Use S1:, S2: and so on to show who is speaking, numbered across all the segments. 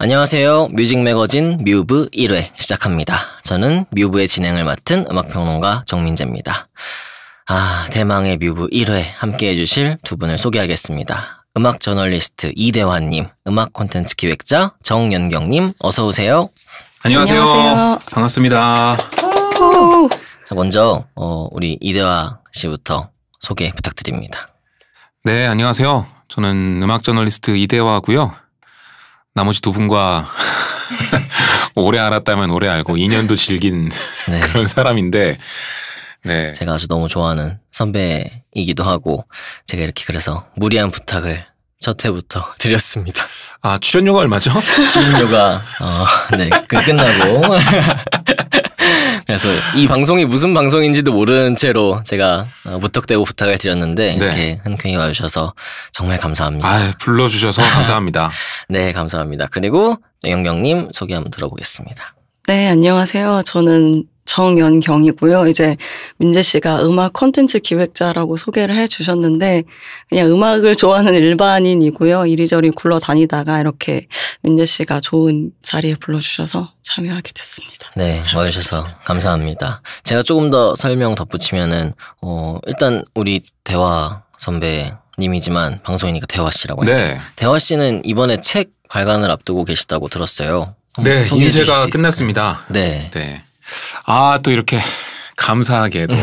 S1: 안녕하세요. 뮤직 매거진 뮤브 1회 시작합니다. 저는 뮤브의 진행을 맡은 음악평론가 정민재입니다. 대망의 뮤브 1회 함께 해주실 두 분을 소개하겠습니다. 음악 저널리스트 이대환님, 음악 콘텐츠 기획자 정연경님, 어서오세요.
S2: 안녕하세요. 반갑습니다.
S1: 자, 먼저 우리 이대화 씨부터 소개 부탁드립니다.
S2: 네, 안녕하세요. 저는 음악 저널리스트 이대화고요. 나머지 두 분과 오래 알았다면 오래 알고 인연도 질긴 그런 사람인데, 네.
S1: 제가 아주 너무 좋아하는 선배이기도 하고, 제가 이렇게 그래서 무리한 부탁을 첫 회부터 드렸습니다.
S2: 출연료가 얼마죠?
S1: 출연료가 끝나고 그래서 이 방송이 무슨 방송인지도 모르는 채로 제가 무턱대고 부탁을 드렸는데 이렇게 흔쾌히 와주셔서 정말 감사합니다.
S2: 불러주셔서 감사합니다.
S1: 네, 감사합니다. 그리고 영경님 소개 한번 들어보겠습니다.
S3: 네, 안녕하세요. 저는 정연경이고요. 이제 민재 씨가 음악 콘텐츠 기획자라고 소개를 해주셨는데 그냥 음악을 좋아하는 일반인이고요. 이리저리 굴러다니다가 이렇게 민재 씨가 좋은 자리에 불러주셔서 참여하게 됐습니다.
S1: 네, 와주셔서 감사합니다. 제가 조금 더 설명 덧붙이면은 일단 우리 대화 선배님이지만 방송이니까 대화 씨라고 해요.
S2: 네.
S1: 대화 씨는 이번에 책 발간을 앞두고 계시다고 들었어요.
S2: 네, 인쇄가 끝났습니다.
S1: 네.
S2: 또 이렇게 감사하게도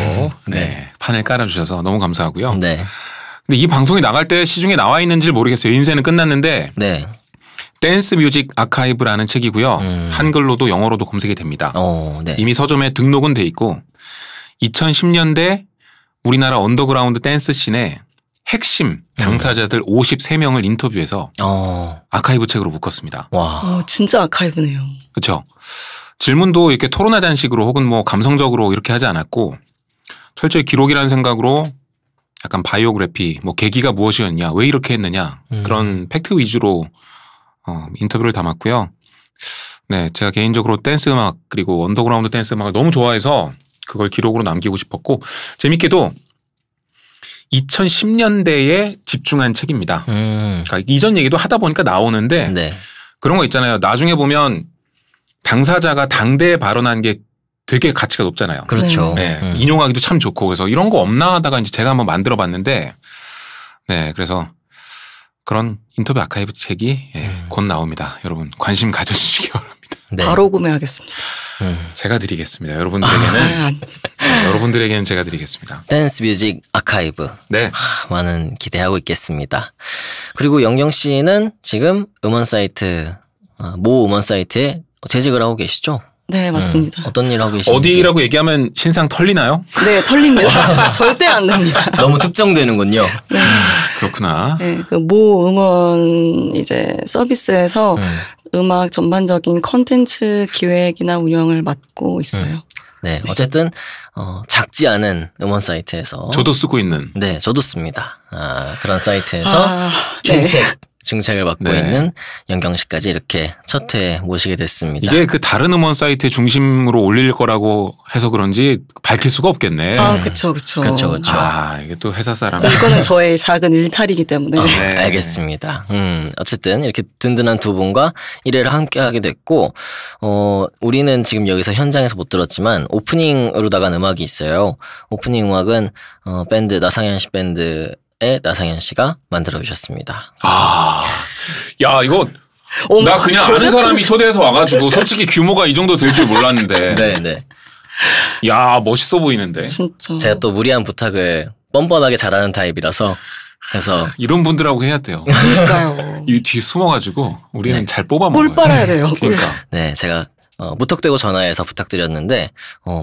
S2: 판을 깔아주셔서 너무 감사하고요.
S1: 네.
S2: 근데 이 방송이 나갈 때 시중에 나와 있는지 모르겠어요. 인쇄는 끝났는데 댄스 뮤직 아카이브라는 책이고요. 한글로도 영어로도 검색이 됩니다. 이미 서점에 등록은 돼 있고 2010년대 우리나라 언더그라운드 댄스 씬의 핵심 당사자들 53명을 인터뷰해서 아카이브 책으로 묶었습니다.
S1: 와,
S3: 진짜 아카이브네요.
S2: 그렇죠. 질문도 이렇게 토론하자는 식으로 혹은 뭐 감성적으로 이렇게 하지 않았고 철저히 기록이라는 생각으로 약간 바이오그래피, 뭐 계기가 무엇이었냐, 왜 이렇게 했느냐 그런 팩트 위주로 인터뷰를 담았고요. 네, 제가 개인적으로 댄스 음악 그리고 언더그라운드 댄스 음악을 너무 좋아해서 그걸 기록으로 남기고 싶었고 재밌게도 2010년대에 집중한 책입니다. 그러니까 이전 얘기도 하다 보니까 나오는데 그런 거 있잖아요. 나중에 보면 당사자가 당대에 발언한 게 되게 가치가 높잖아요.
S1: 그렇죠.
S2: 인용하기도 참 좋고 그래서 이런 거 없나 하다가 이제 제가 한번 만들어 봤는데 그래서 그런 인터뷰 아카이브 책이 곧 나옵니다. 여러분 관심 가져주시기 바랍니다.
S3: 바로 구매하겠습니다.
S2: 제가 드리겠습니다. 여러분들에게는 제가 드리겠습니다.
S1: 댄스 뮤직 아카이브. 많은 기대하고 있겠습니다. 그리고 영경 씨는 지금 음원 사이트, 모 음원 사이트에 재직을 하고 계시죠?
S3: 네, 맞습니다.
S1: 어떤 일 하고 계신지.
S2: 어디라고 얘기하면 신상 털리나요?
S3: 네, 털립니다. 절대 안 됩니다.
S1: 너무 특정되는군요.
S3: 네.
S2: 그렇구나.
S3: 네, 그 모 음원 이제 서비스에서 음악 전반적인 컨텐츠 기획이나 운영을 맡고 있어요.
S1: 네, 어쨌든 작지 않은 음원 사이트에서
S2: 저도 쓰고 있는.
S1: 네, 저도 씁니다. 그런 사이트에서 중책을 맡고 있는 영경 씨까지 이렇게 첫 회에 모시게 됐습니다.
S2: 이게 그 다른 음원 사이트의 중심으로 올릴 거라고 해서 그런지 밝힐 수가 없겠네.
S3: 그쵸.
S2: 이게 또 회사 사람.
S3: 이거는 저의 작은 일탈이기 때문에.
S1: 알겠습니다. 어쨌든 이렇게 든든한 두 분과 1회를 함께 하게 됐고, 우리는 지금 여기서 현장에서 못 들었지만 오프닝으로 나간 음악이 있어요. 오프닝 음악은 밴드 나상현 씨 밴드 나상현 씨가 만들어주셨습니다.
S2: 야, 이거 나 그냥 아는 사람이 초대해서 와가지고 솔직히 규모가 이 정도 될 줄 몰랐는데. 야, 멋있어 보이는데.
S3: 진짜.
S1: 제가 또 무리한 부탁을 뻔뻔하게 잘하는 타입이라서 그래서
S2: 이런 분들하고 해야 돼요.
S3: 그러니까요.
S2: 이 뒤 숨어가지고 우리는 잘 뽑아 먹어요.
S3: 꿀 빨아야 돼요.
S2: 그러니까.
S1: 네, 제가 무턱대고 전화해서 부탁드렸는데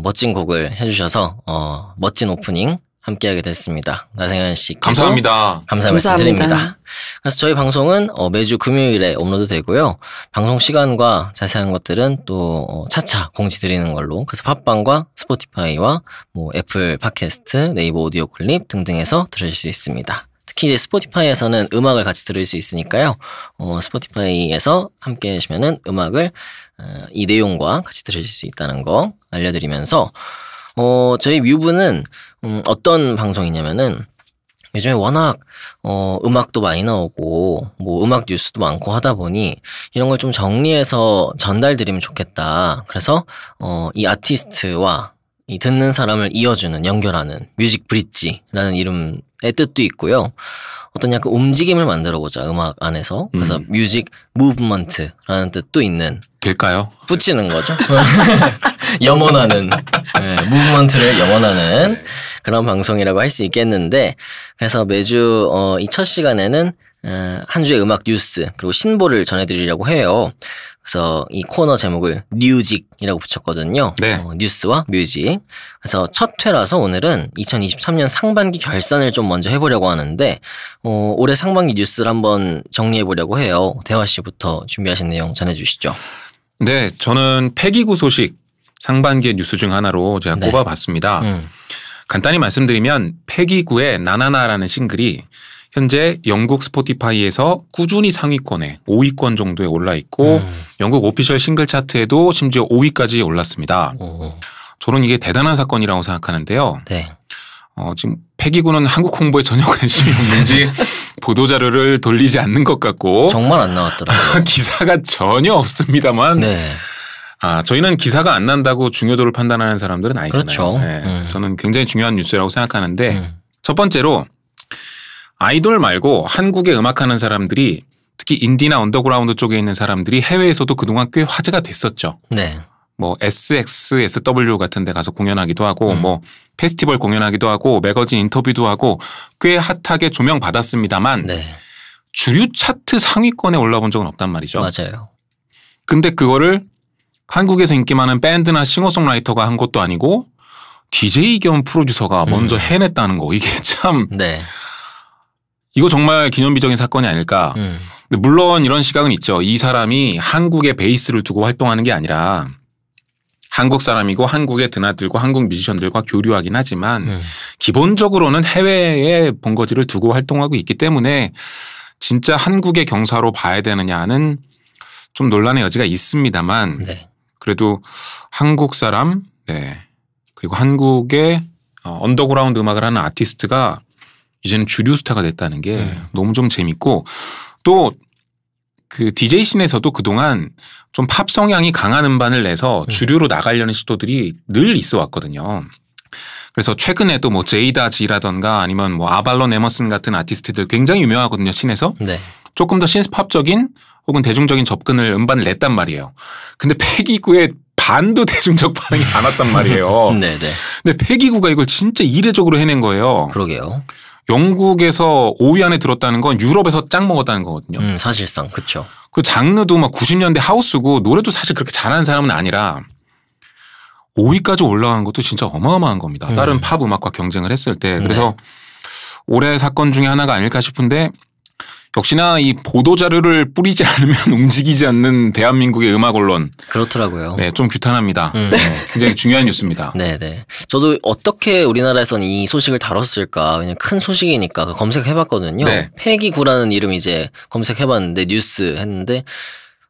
S1: 멋진 곡을 해주셔서 멋진 오프닝 함께하게 됐습니다. 나상현 씨
S2: 감사합니다.
S1: 감사 말씀드립니다. 그래서 저희 방송은 매주 금요일에 업로드 되고요. 방송 시간과 자세한 것들은 또 차차 공지드리는 걸로. 그래서 팟빵과 스포티파이와 뭐 애플 팟캐스트, 네이버 오디오 클립 등등에서 들으실 수 있습니다. 특히 이제 스포티파이에서는 음악을 같이 들을 수 있으니까요. 스포티파이에서 함께 하시면은 음악을 이 내용과 같이 들으실 수 있다는 거 알려드리면서 저희 뮤브는 어떤 방송이냐면은 요즘에 워낙 음악도 많이 나오고 뭐 음악 뉴스도 많고 하다 보니 이런 걸 좀 정리해서 전달드리면 좋겠다. 그래서 이 아티스트와 이 듣는 사람을 이어주는 연결하는 뮤직 브릿지라는 이름의 뜻도 있고요. 어떤 약간 움직임을 만들어보자 음악 안에서. 그래서 뮤직 무브먼트라는 뜻도 있는.
S2: 될까요?
S1: 붙이는 거죠. 염원하는 무브먼트를 염원하는 그런 방송이라고 할 수 있겠는데, 그래서 매주 이 첫 시간에는 한 주의 음악 뉴스 그리고 신보를 전해드리려고 해요. 그래서 이 코너 제목을 뮤직이라고 붙였거든요.
S2: 네.
S1: 뉴스와 뮤직. 그래서 첫 회라서 오늘은 2023년 상반기 결산을 좀 먼저 해보려고 하는데 올해 상반기 뉴스를 한번 정리해보려고 해요. 대화 씨부터 준비하신 내용 전해주시죠.
S2: 네, 저는 폐기구 소식 상반기의 뉴스 중 하나로 제가
S1: 네.
S2: 꼽아봤습니다. 간단히 말씀드리면 폐기구의 나나나라는 싱글이 현재 영국 스포티파이에서 꾸준히 상위권에 5위권 정도에 올라있고 영국 오피셜 싱글 차트에도 심지어 5위까지 올랐습니다. 저는 이게 대단한 사건이라고 생각하는데요.
S1: 네.
S2: 지금 폐기구는 한국 홍보에 전혀 관심이 없는지 보도자료를 돌리지 않는 것 같고
S1: 정말 안 나왔더라고요.
S2: 기사가 전혀 없습니다만
S1: 네.
S2: 저희는 기사가 안 난다고 중요도를 판단하는 사람들은 아니잖아요.
S1: 그렇죠.
S2: 네. 저는 굉장히 중요한 뉴스라고 생각하는데 첫 번째로 아이돌 말고 한국에 음악하는 사람들이 특히 인디나 언더그라운드 쪽에 있는 사람들이 해외에서도 그동안 꽤 화제가 됐었죠.
S1: 네.
S2: 뭐 SXSW 같은 데 가서 공연하기도 하고 뭐 페스티벌 공연하기도 하고 매거진 인터뷰도 하고 꽤 핫하게 조명받았습니다만
S1: 네.
S2: 주류 차트 상위권에 올라본 적은 없단 말이죠.
S1: 맞아요.
S2: 근데 그거를 한국에서 인기 많은 밴드나 싱어송라이터가 한 것도 아니고 DJ 겸 프로듀서가 먼저 해냈다는 거. 이게 참
S1: 네.
S2: 이거 정말 기념비적인 사건이 아닐까. 근데 물론 이런 시각은 있죠. 이 사람이 한국에 베이스를 두고 활동하는 게 아니라 한국 사람이고 한국에 드나들고 한국 뮤지션들과 교류하긴 하지만 기본적으로는 해외에 본거지를 두고 활동하고 있기 때문에 진짜 한국의 경사로 봐야 되느냐는 좀 논란의 여지가 있습니다만
S1: 네.
S2: 그래도 한국 사람 그리고 한국의 언더그라운드 음악을 하는 아티스트가 이제는 주류 스타가 됐다는 게 너무 좀 재밌고 또 그 DJ 씬에서도 그동안 좀 팝 성향이 강한 음반을 내서 주류로 나가려는 시도들이 늘 있어 왔거든요. 그래서 최근에도 뭐 제이다지라던가 아니면 뭐 아발론 에머슨 같은 아티스트들 굉장히 유명하거든요. 씬에서.
S1: 네.
S2: 조금 더 신스팝적인 혹은 대중적인 접근을 음반을 냈단 말이에요. 근데 폐기구의 반도 대중적 반응이 안 왔단 말이에요.
S1: 네네.
S2: 근데 폐기구가 이걸 진짜 이례적으로 해낸 거예요.
S1: 그러게요.
S2: 영국에서 5위 안에 들었다는 건 유럽에서 짱 먹었다는 거거든요.
S1: 사실상 그렇죠.
S2: 그 장르도 막 90년대 하우스고 노래도 사실 그렇게 잘하는 사람은 아니라 5위까지 올라간 것도 진짜 어마어마한 겁니다. 다른 팝 음악과 경쟁을 했을 때. 그래서 올해 사건 중에 하나가 아닐까 싶은데 역시나 이 보도자료를 뿌리지 않으면 움직이지 않는 대한민국의 음악 언론.
S1: 그렇더라고요.
S2: 네, 좀 규탄합니다. 네, 굉장히 중요한 뉴스입니다.
S1: 네네. 저도 어떻게 우리나라에서는 이 소식을 다뤘을까. 왜냐면 큰 소식이니까 검색해봤거든요.
S2: 네.
S1: 폐기구라는 이름 이제 검색해봤는데 뉴스 했는데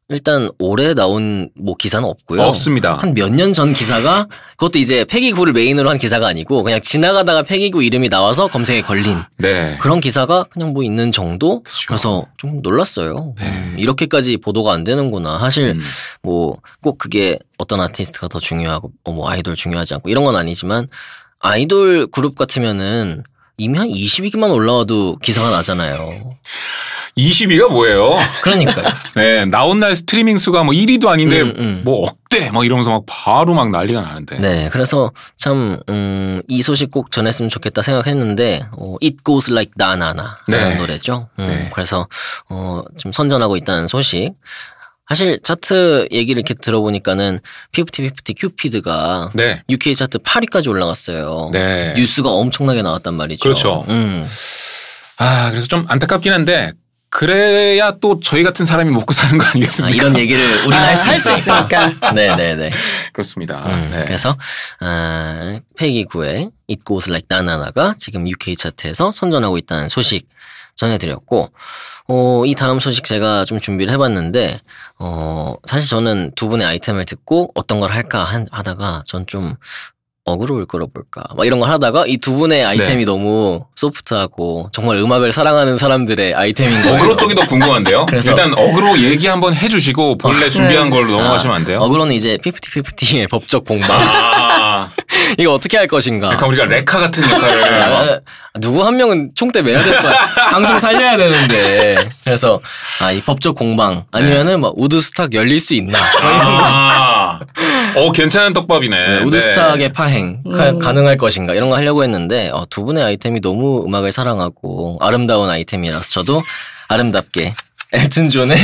S1: 일단 올해 나온 뭐 기사는 없고요.
S2: 없습니다.
S1: 한 몇 년 전 기사가 그것도 이제 폐기구를 메인으로 한 기사가 아니고 그냥 지나가다가 폐기구 이름이 나와서 검색에 걸린
S2: 네.
S1: 그런 기사가 그냥 뭐 있는 정도?
S2: 그쵸.
S1: 그래서 좀 놀랐어요. 이렇게까지 보도가 안 되는구나. 사실 뭐 꼭 그게 어떤 아티스트가 더 중요하고 뭐 아이돌 중요하지 않고 이런 건 아니지만 아이돌 그룹 같으면은 이미 한 20위기만 올라와도 기사가 나잖아요.
S2: 20위가 뭐예요?
S1: 그러니까요.
S2: 네, 나온 날 스트리밍 수가 뭐 1위도 아닌데 뭐 억대 막 이러면서 막 바로 막 난리가 나는데.
S1: 네, 그래서 참 이 소식 꼭 전했으면 좋겠다 생각했는데 It Goes Like 나나나 라는
S2: 네.
S1: 노래죠.
S2: 네.
S1: 그래서 지금 선전하고 있다는 소식. 사실 차트 얘기를 이렇게 들어보니까는 50-50 큐피드가
S2: 네.
S1: UK 차트 8위까지 올라갔어요.
S2: 네.
S1: 뉴스가 엄청나게 나왔단 말이죠.
S2: 그렇죠. 그래서 좀 안타깝긴 한데 그래야 또 저희 같은 사람이 먹고 사는 거 아니겠습니까?
S1: 이런 얘기를 우리는 할 수
S3: 할 수 있으니까.
S1: 네네네.
S2: 그렇습니다. 네.
S1: 그래서 폐기구의 It Goes Like 나나나가 지금 UK 차트에서 선전하고 있다는 소식 전해드렸고 이 다음 소식 제가 좀 준비를 해봤는데 사실 저는 두 분의 아이템을 듣고 어떤 걸 할까 하다가 전 좀 어그로를 끌어볼까 막 이런 걸 하다가 이 두 분의 아이템이 너무 소프트하고 정말 음악을 사랑하는 사람들의 아이템인 거예요.
S2: 어그로 쪽이 더 궁금한데요.
S1: 그래서
S2: 일단 어그로 얘기 한번 해주시고 본래 준비한 걸로 넘어가시면 안 돼요?
S1: 어그로는 이제 50-50의 법적 공방. 이거 어떻게 할 것인가.
S2: 약간 우리가 레카 같은 역할을.
S1: 누구 한 명은 총대 매야 될 거야. 방송 살려야 되는데. 그래서 이 법적 공방 아니면은 뭐 우드스탁 열릴 수 있나.
S2: 괜찮은 떡밥이네.
S1: 우드스탁의 파행 가능할 것인가 이런 거 하려고 했는데 두 분의 아이템이 너무 음악을 사랑하고 아름다운 아이템이라서 저도 아름답게 엘튼 존의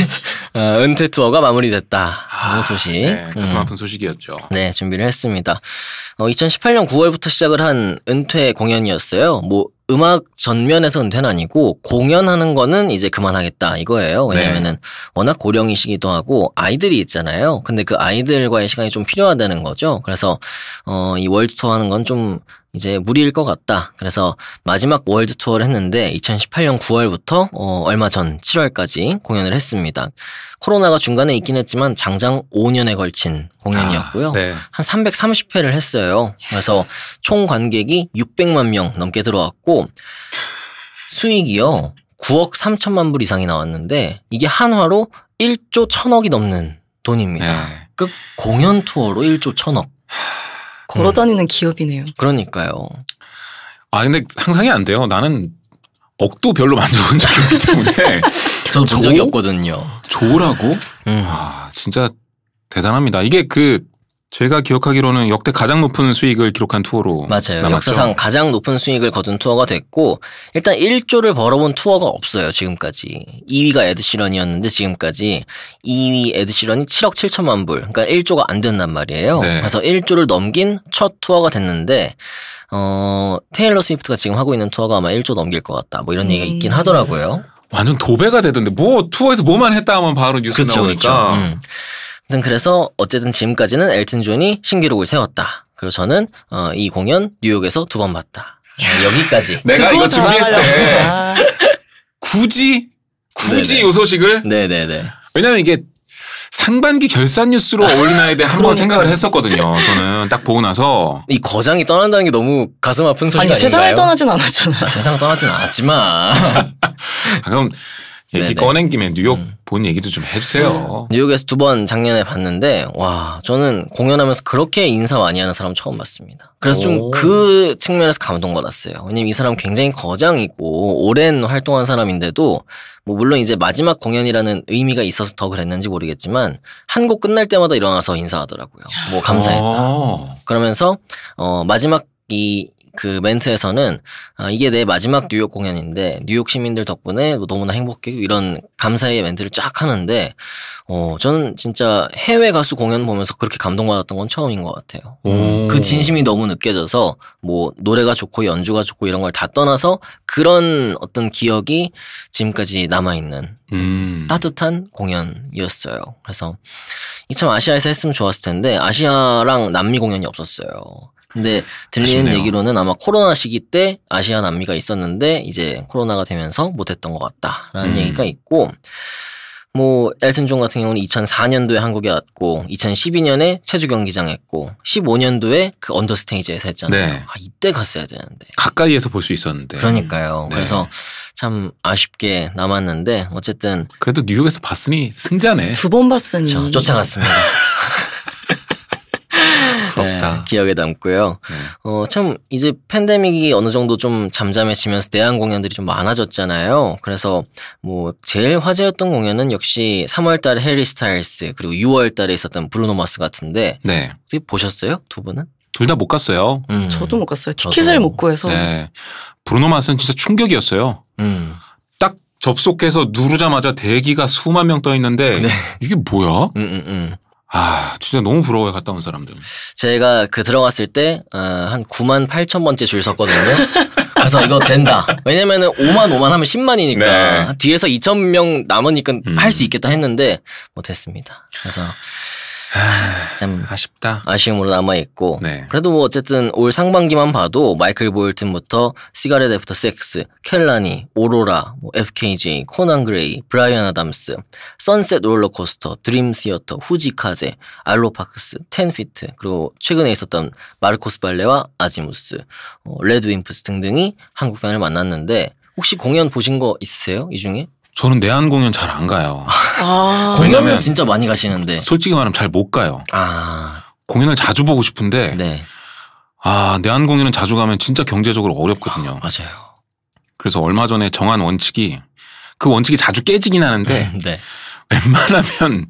S1: 은퇴 투어가 마무리됐다 하는 소식.
S2: 네, 가슴 아픈 소식이었죠.
S1: 네, 준비를 했습니다. 2018년 9월부터 시작을 한 은퇴 공연이었어요. 뭐 음악 전면에서 은퇴는 아니고 공연하는 거는 이제 그만하겠다 이거예요. 왜냐면은 워낙 고령이시기도 하고 아이들이 있잖아요. 근데 그 아이들과의 시간이 좀 필요하다는 거죠. 그래서 이 월드 투어 하는 건 좀 이제 무리일 것 같다. 그래서 마지막 월드 투어를 했는데 2018년 9월부터 얼마 전 7월까지 공연을 했습니다. 코로나가 중간에 있긴 했지만 장장 5년에 걸친 공연이었고요. 한 330회를 했어요. 그래서 총 관객이 600만 명 넘게 들어왔고 수익이요 9억 3천만 불 이상이 나왔는데 이게 한화로 1조 1천억이 넘는 돈입니다. 그 공연 투어로 1조 1천억.
S3: 걸어다니는 기업이네요.
S1: 그러니까요.
S2: 근데 상상이 안 돼요. 나는 억도 별로 만들어본 적이 없기 때문에.
S1: 저도 본 적이 없거든요.
S2: 조라고? 진짜 대단합니다. 이게 제가 기억하기로는 역대 가장 높은 수익을 기록한 투어로
S1: 맞아요.
S2: 남았죠.
S1: 역사상 가장 높은 수익을 거둔 투어가 됐고 일단 1조를 벌어본 투어가 없어요. 지금까지. 2위가 에드시런이었는데 지금까지 2위 에드시런이 7억 7천만 불. 그러니까 1조가 안 된단 말이에요. 그래서 1조를 넘긴 첫 투어가 됐는데 테일러 스위프트가 지금 하고 있는 투어가 아마 1조 넘길 것 같다. 뭐 이런 얘기가 있긴 하더라고요.
S2: 완전 도배가 되던데 투어에서 뭐만 했다 하면 바로 뉴스 나오니까.
S1: 그래서 어쨌든 지금까지는 엘튼 존이 신기록을 세웠다. 그리고 저는 이 공연 뉴욕에서 2번 봤다. 여기까지.
S2: 내가 이거 준비했을 때 굳이 이 소식을?
S1: 네네네.
S2: 왜냐면 이게 상반기 결산 뉴스로 어울리나에 대해 한번 생각을 했었거든요. 저는 딱 보고 나서
S1: 이 거장이 떠난다는 게 너무 가슴 아픈 소식 아닌가요?
S3: 세상을 떠나진 않았잖아요.
S1: 세상 떠나진 않았지만.
S2: 그럼 얘기 꺼낸 김에 뉴욕 본 얘기도 좀 해주세요.
S1: 뉴욕에서 2번 작년에 봤는데 와 저는 공연하면서 그렇게 인사 많이 하는 사람 처음 봤습니다. 그래서 좀 그 측면에서 감동받았어요. 왜냐면 이 사람 굉장히 거장이고 오랜 활동한 사람인데도 뭐 물론 이제 마지막 공연이라는 의미가 있어서 더 그랬는지 모르겠지만 한 곡 끝날 때마다 일어나서 인사하더라고요. 뭐 감사했다. 그러면서 마지막 그 멘트에서는 이게 내 마지막 뉴욕 공연인데 뉴욕 시민들 덕분에 너무나 행복해 이런 감사의 멘트를 쫙 하는데 저는 진짜 해외 가수 공연 보면서 그렇게 감동받았던 건 처음인 것 같아요. 그 진심이 너무 느껴져서 뭐 노래가 좋고 연주가 좋고 이런 걸 다 떠나서 그런 어떤 기억이 지금까지 남아있는 따뜻한 공연이었어요. 그래서 참 아시아에서 했으면 좋았을 텐데 아시아랑 남미 공연이 없었어요. 근데 들리는
S2: 아쉽네요.
S1: 얘기로는 아마 코로나 시기 때 아시아 남미가 있었는데 이제 코로나가 되면서 못했던 것 같다라는 얘기가 있고 뭐 엘튼 존 같은 경우는 2004년도에 한국에 왔고 2012년에 체주 경기장 했고 15년도에 그 언더스테이지에서 했잖아요. 이때 갔어야 되는데
S2: 가까이에서 볼 수 있었는데.
S1: 그러니까요. 그래서 참 아쉽게 남았는데 어쨌든
S2: 그래도 뉴욕에서 봤으니 승자네.
S3: 2번 봤으니
S1: 쫓아갔습니다.
S2: 부럽다.
S1: 네, 기억에 남고요. 참 이제 팬데믹이 어느 정도 좀 잠잠해지면서 내한 공연들이 좀 많아졌잖아요. 그래서 뭐 제일 화제였던 공연은 역시 3월 달에 해리 스타일스 그리고 6월 달에 있었던 브루노 마스 같은데 어떻게 보셨어요? 두 분은?
S2: 둘 다 못 갔어요.
S3: 저도 못 갔어요. 티켓을 못 구해서.
S2: 브루노 마스는 진짜 충격이었어요. 딱 접속해서 누르자마자 대기가 수만 명 떠 있는데 이게 뭐야? 진짜 너무 부러워요. 갔다 온 사람들.
S1: 제가 들어갔을 때 한 9만 8천 번째 줄 섰거든요. 그래서 이거 된다. 왜냐면은 5만 하면 10만이니까 뒤에서 2천 명 남으니까 할 수 있겠다 했는데 못했습니다. 그래서 참
S2: 아쉽다.
S1: 아쉬움으로 남아있고
S2: 네.
S1: 그래도 뭐 어쨌든 올 상반기만 봐도 마이클 볼튼부터 시가렛 애프터 섹스, 켈라니, 오로라, 뭐 FKJ, 코난 그레이, 브라이언 아담스, 선셋 롤러코스터, 드림 시어터, 후지카제, 알로파크스, 텐피트 그리고 최근에 있었던 마르코스 발레와 아지무스, 레드 윈프스 등등이 한국 팬을 만났는데 혹시 공연 보신 거 있으세요? 이 중에?
S2: 저는 내한 공연 잘 안 가요.
S1: 공연은
S2: 왜냐면
S1: 진짜 많이 가시는데.
S2: 솔직히 말하면 잘 못 가요. 공연을 자주 보고 싶은데
S1: 네.
S2: 내한 공연은 자주 가면 진짜 경제적으로 어렵거든요.
S1: 맞아요.
S2: 그래서 얼마 전에 정한 원칙이 그 원칙이 자주 깨지긴 하는데
S1: 네.
S2: 웬만하면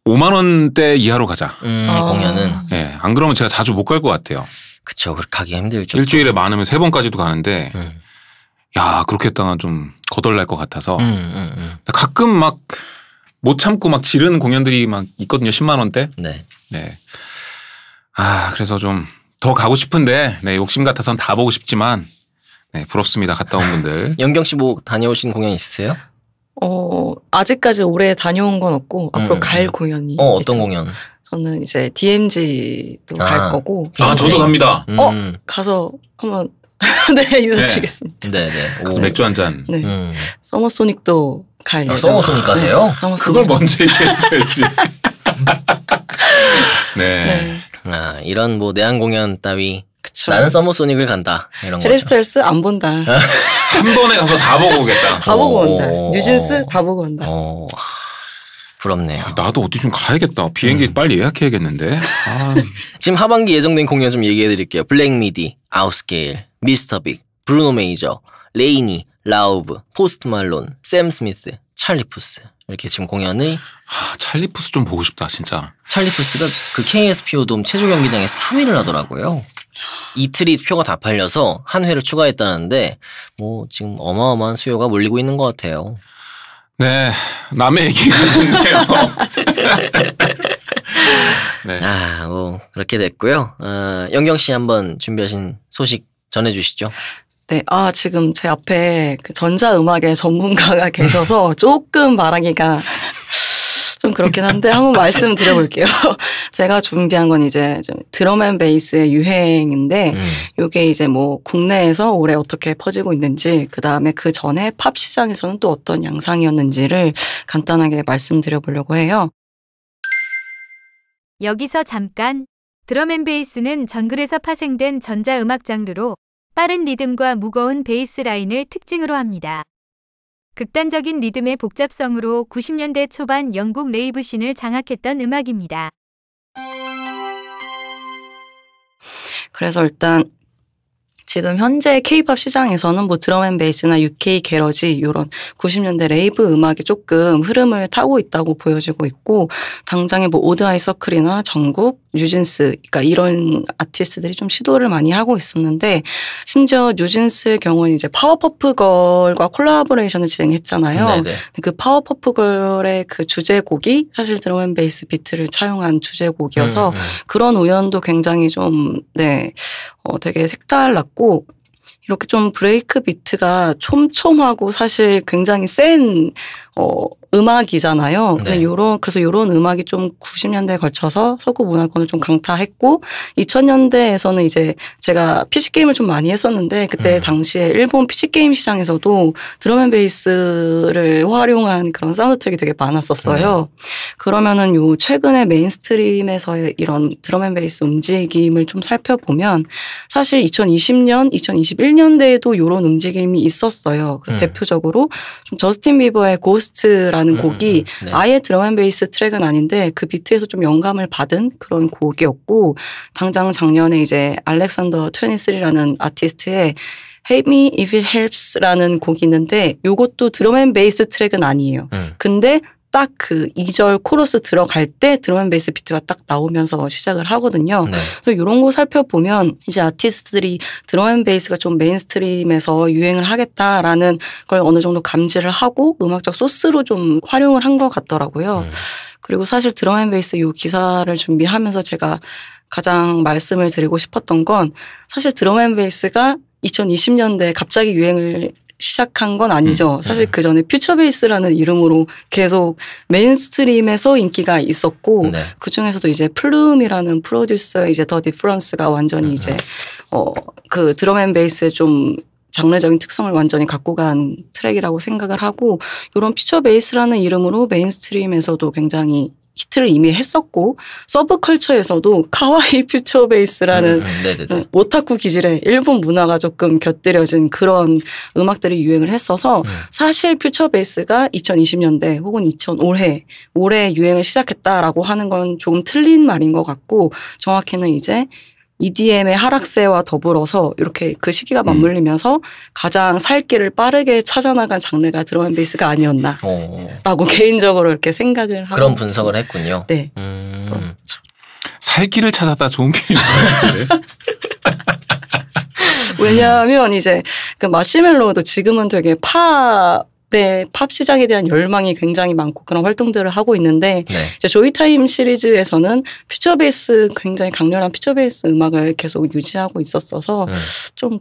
S2: 5만 원대 이하로 가자.
S1: 공연은.
S2: 네, 안 그러면 제가 자주 못 갈 것 같아요.
S1: 그쵸. 그렇게 가기 힘들죠.
S2: 일주일에 많으면 3번까지도 가는데 야 그렇게 했다가 좀 거덜날 것 같아서 가끔 막 못 참고 막 지르는 공연들이 막 있거든요. 10만 원대.
S1: 네.
S2: 네. 그래서 좀 더 가고 싶은데 네, 욕심 같아서는 다 보고 싶지만 네, 부럽습니다. 갔다 온 분들.
S1: 연경 씨 뭐 다녀오신 공연 있으세요?
S3: 아직까지 올해 다녀온 건 없고 앞으로 갈 공연이
S1: 어떤
S3: 있죠.
S1: 공연?
S3: 저는 이제 DMZ도 갈 거고.
S2: 저도 갑니다.
S3: 가서 한번 네 인사드리겠습니다.
S1: 네네.
S2: 가서 맥주 한 잔.
S3: 네. 서머소닉도 갈 예정.
S1: 서머소닉 가세요?
S2: 그걸 먼저 얘기했어야지. 네.
S1: 이런 뭐 내한 공연 따위.
S3: 그쵸.
S1: 나는 서머소닉을 간다 이런 거죠.
S3: 해리스타일스 안 본다.
S2: 한 번에 가서 다 보고 오겠다.
S3: 다 보고 온다. 뉴진스 다 보고 온다.
S1: 부럽네요.
S2: 나도 어디 좀 가야겠다. 비행기 빨리 예약해야겠는데.
S1: 지금 하반기 예정된 공연 좀 얘기해드릴게요. 블랙 미디, 아웃스케일, 미스터 빅, 브루노 메이저, 레이니, 라우브, 포스트 말론, 샘 스미스, 찰리 푸스 이렇게 지금 공연을
S2: 찰리 푸스 좀 보고 싶다 진짜.
S1: 찰리 푸스가 그 KSPO 돔 체조 경기장에서 3회를 하더라고요. 이틀이 표가 다 팔려서 한 회를 추가했다는데 뭐 지금 어마어마한 수요가 몰리고 있는 것 같아요.
S2: 네, 남의 얘기가 있네요. 네.
S1: 뭐 그렇게 됐고요. 영경 씨 한번 준비하신 소식 전해주시죠.
S3: 네, 지금 제 앞에 그 전자음악의 전문가가 계셔서 조금 말하기가 좀 그렇긴 한데 한번 말씀드려볼게요. 제가 준비한 건 이제 좀 드럼앤베이스의 유행인데 요게 이제 뭐 국내에서 올해 어떻게 퍼지고 있는지 그다음에 그 전에 팝 시장에서는 또 어떤 양상이었는지를 간단하게 말씀드려보려고 해요.
S4: 여기서 잠깐 드럼앤베이스는 정글에서 파생된 전자음악 장르로 빠른 리듬과 무거운 베이스 라인을 특징으로 합니다. 극단적인 리듬의 복잡성으로 90년대 초반 영국 레이브 씬을 장악했던 음악입니다.
S3: 그래서 일단 지금 현재 K-팝 시장에서는 뭐 드럼앤베이스나 UK 게러지 이런 90년대 레이브 음악이 조금 흐름을 타고 있다고 보여지고 있고 당장에 뭐 오드 아이서클이나 정국, 뉴진스 그러니까 이런 아티스트들이 좀 시도를 많이 하고 있었는데 심지어 뉴진스의 경우는 이제 파워퍼프걸과 콜라보레이션을 진행했잖아요.
S1: 네네.
S3: 그 파워퍼프걸의 그 주제곡이 사실 드럼앤베이스 비트를 차용한 주제곡이어서 그런 우연도 굉장히 좀 되게 색달랐고 이렇게 좀 브레이크 비트가 촘촘하고 사실 굉장히 센 음악이잖아요.
S1: 네.
S3: 그래서 요런 음악이 좀 90년대에 걸쳐서 서구 문화권을 좀 강타했고 2000년대에서는 이제 제가 PC게임을 좀 많이 했었는데 그때 당시에 일본 PC게임 시장에서도 드럼앤베이스를 활용한 그런 사운드 트랙이 되게 많았었어요. 그러면은 요 최근에 메인스트림에서의 이런 드럼앤베이스 움직임을 좀 살펴보면 사실 2020년, 2021년대에도 요런 움직임이 있었어요. 대표적으로 좀 저스틴 비버의 고스트라는 곡이
S1: 네.
S3: 아예 드럼앤베이스 트랙은 아닌데 그 비트에서 좀 영감을 받은 그런 곡이었고 당장 작년에 이제 알렉산더 23라는 아티스트의 Hate Me If It Helps라는 곡이 있는데 요것도 드럼앤베이스 트랙은 아니에요. 근데 딱 그 2절 코러스 들어갈 때 드럼앤베이스 비트가 딱 나오면서 시작을 하거든요.
S1: 네.
S3: 그래서 이런 거 살펴보면 이제 아티스트들이 드럼앤베이스가 좀 메인스트림에서 유행을 하겠다라는 걸 어느 정도 감지를 하고 음악적 소스로 좀 활용을 한 것 같더라고요. 그리고 사실 드럼앤베이스 이 기사를 준비하면서 제가 가장 말씀을 드리고 싶었던 건 사실 드럼앤베이스가 2020년대에 갑자기 유행을 시작한 건 아니죠. 사실 그 전에 퓨처베이스라는 이름으로 계속 메인스트림에서 인기가 있었고
S1: 네.
S3: 그 중에서도 이제 플룸이라는 프로듀서의 이제 더 디퍼런스가 완전히 이제 그 드럼앤베이스의 좀 장르적인 특성을 완전히 갖고 간 트랙이라고 생각을 하고 이런 퓨처베이스라는 이름으로 메인스트림에서도 굉장히 히트를 이미 했었고 서브컬처에서도 카와이 퓨처베이스라는 오타쿠 기질의 일본 문화가 조금 곁들여진 그런 음악들이 유행을 했어서 사실 퓨처베이스가 2020년대 혹은 올해 유행을 시작했다라고 하는 건 조금 틀린 말인 것 같고 정확히는 이제 EDM의 하락세와 더불어서 이렇게 그 시기가 맞물리면서 가장 살 길을 빠르게 찾아나간 장르가 드럼앤베이스가 아니었나라고 개인적으로 이렇게 생각을 하고
S1: 그런 분석을 했군요.
S3: 네.
S2: 살 길을 찾았다 좋은 표현인 것 같은데.
S3: 왜냐하면 이제 그 마시멜로우도 지금은 되게 팝 시장에 대한 열망이 굉장히 많고 그런 활동들을 하고 있는데 이제 조이타임 시리즈에서는 퓨처베이스 굉장히 강렬한 퓨처베이스 음악을 계속 유지하고 있었어서 좀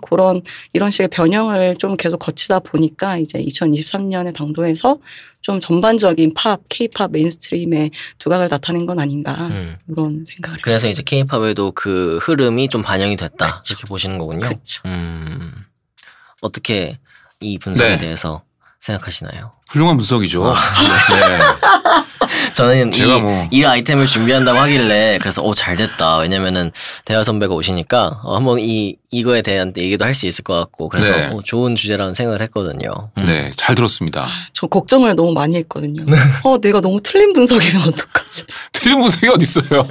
S3: 이런 식의 변형을 좀 계속 거치다 보니까 이제 2023년에 당도에서 좀 전반적인 K-팝 메인스트림의 두각을 나타낸 건 아닌가 이런 생각을
S1: 그래서
S3: 했습니다.
S1: 이제 K-팝에도 그 흐름이 좀 반영이 됐다.
S3: 그쵸.
S1: 이렇게 보시는 거군요.
S3: 그렇죠.
S1: 어떻게 이 분석에
S2: 네.
S1: 대해서 생각하시나요?
S2: 훌륭한 분석이죠. 네.
S1: 저는
S2: 제가
S1: 이 아이템을 준비한다고 하길래 그래서 잘 됐다. 왜냐면은 대화 선배가 오시니까 한번 이거에 대한 얘기도 할 수 있을 것 같고 그래서
S2: 네.
S1: 좋은 주제라는 생각을 했거든요.
S2: 네, 잘 들었습니다.
S3: 저 걱정을 너무 많이 했거든요. 내가 너무 틀린 분석이면 어떡하지?
S2: 틀린 분석이 어디 있어요?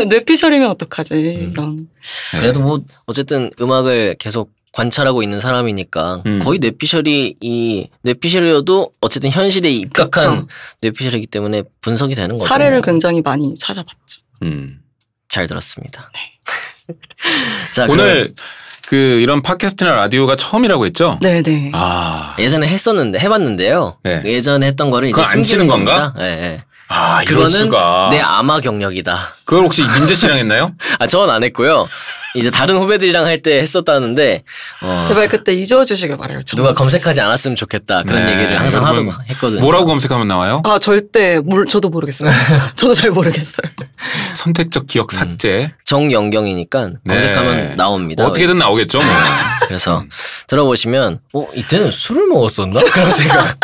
S3: 내 피셜이면 어떡하지? 이런.
S1: 그래도 뭐 어쨌든 음악을 계속 관찰하고 있는 사람이니까 거의 뇌피셜이어도 어쨌든 현실에 입각한
S3: 그쵸.
S1: 뇌피셜이기 때문에 분석이 되는 거죠.
S3: 사례를 굉장히 많이 찾아봤죠.
S1: 잘 들었습니다. 자,
S2: 오늘 이런 팟캐스트나 라디오가 처음이라고 했죠?
S3: 네네.
S1: 예전에 해봤는데요.
S2: 네.
S1: 예전에 했던 거를 이제
S2: 그거 안 치는
S1: 숨기는
S2: 건가?
S1: 겁니다. 네.
S2: 이럴
S1: 그거는
S2: 수가.
S1: 내 아마 경력이다.
S2: 그걸 혹시 민재 씨랑 했나요?
S1: 저는 안 했고요. 이제 다른 후배들이랑 할 때 했었다는데
S3: 제발 그때 잊어주시길 바라요. 정말.
S1: 누가 검색하지 않았으면 좋겠다. 그런 얘기를 항상
S2: 여러분,
S1: 했거든요.
S2: 뭐라고 검색하면 나와요?
S3: 절대 저도 모르겠어요. 저도 잘 모르겠어요.
S2: 선택적 기억 삭제.
S1: 정연경이니까 검색하면 나옵니다.
S2: 어떻게든 나오겠죠. 뭐.
S1: 그래서 들어보시면 이때는 술을 먹었었나? 그런 생각.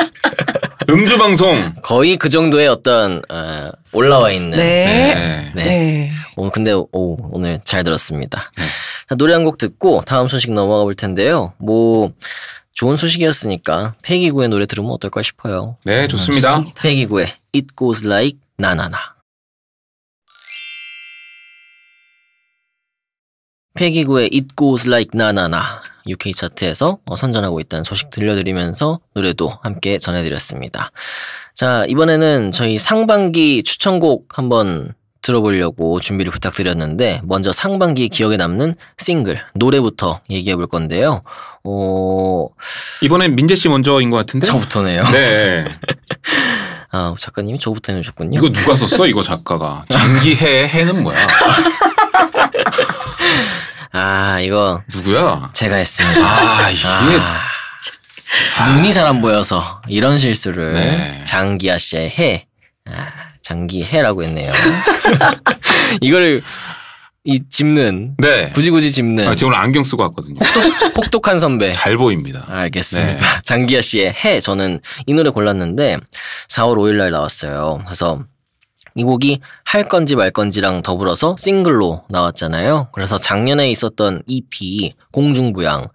S2: 음주 방송.
S1: 거의 그 정도의 어떤 올라와 있는.
S3: 네.
S1: 근데 오늘 잘 들었습니다. 자, 노래 한 곡 듣고 다음 소식 넘어가 볼 텐데요. 좋은 소식이었으니까 패기구의 노래 들으면 어떨까 싶어요.
S2: 네, 좋습니다.
S1: 패기구의 It Goes Like 나나나. 패기구의 It Goes Like 나나나 UK 차트에서 선전하고 있다는 소식 들려드리면서 노래도 함께 전해드렸습니다. 자, 이번에는 저희 상반기 추천곡 한번 들어보려고 준비를 부탁드렸는데 먼저 상반기 기억에 남는 싱글, 노래부터 얘기해 볼 건데요.
S2: 이번엔 민재 씨 먼저인 것 같은데?
S1: 저부터네요.
S2: 네.
S1: 작가님이 저부터 해주셨군요.
S2: 이거 누가 썼어? 이거 작가가. 장기해, 해는 뭐야?
S1: 이거
S2: 누구야?
S1: 제가 했습니다.
S2: 이게
S1: 눈이 잘 안 보여서 이런 실수를
S2: 네.
S1: 장기하 씨의 해 장기해라고 했네요. 이걸 짚는
S2: 네.
S1: 굳이 짚는
S2: 제가 오늘 안경 쓰고 왔거든요.
S1: 혹독한 선배.
S2: 잘 보입니다.
S1: 알겠습니다.
S2: 네.
S1: 장기하 씨의 해 저는 이 노래 골랐는데 4월 5일 날 나왔어요. 그래서 이 곡이 할 건지 말 건지랑 더불어서 싱글로 나왔잖아요. 그래서 작년에 있었던 EP 공중부양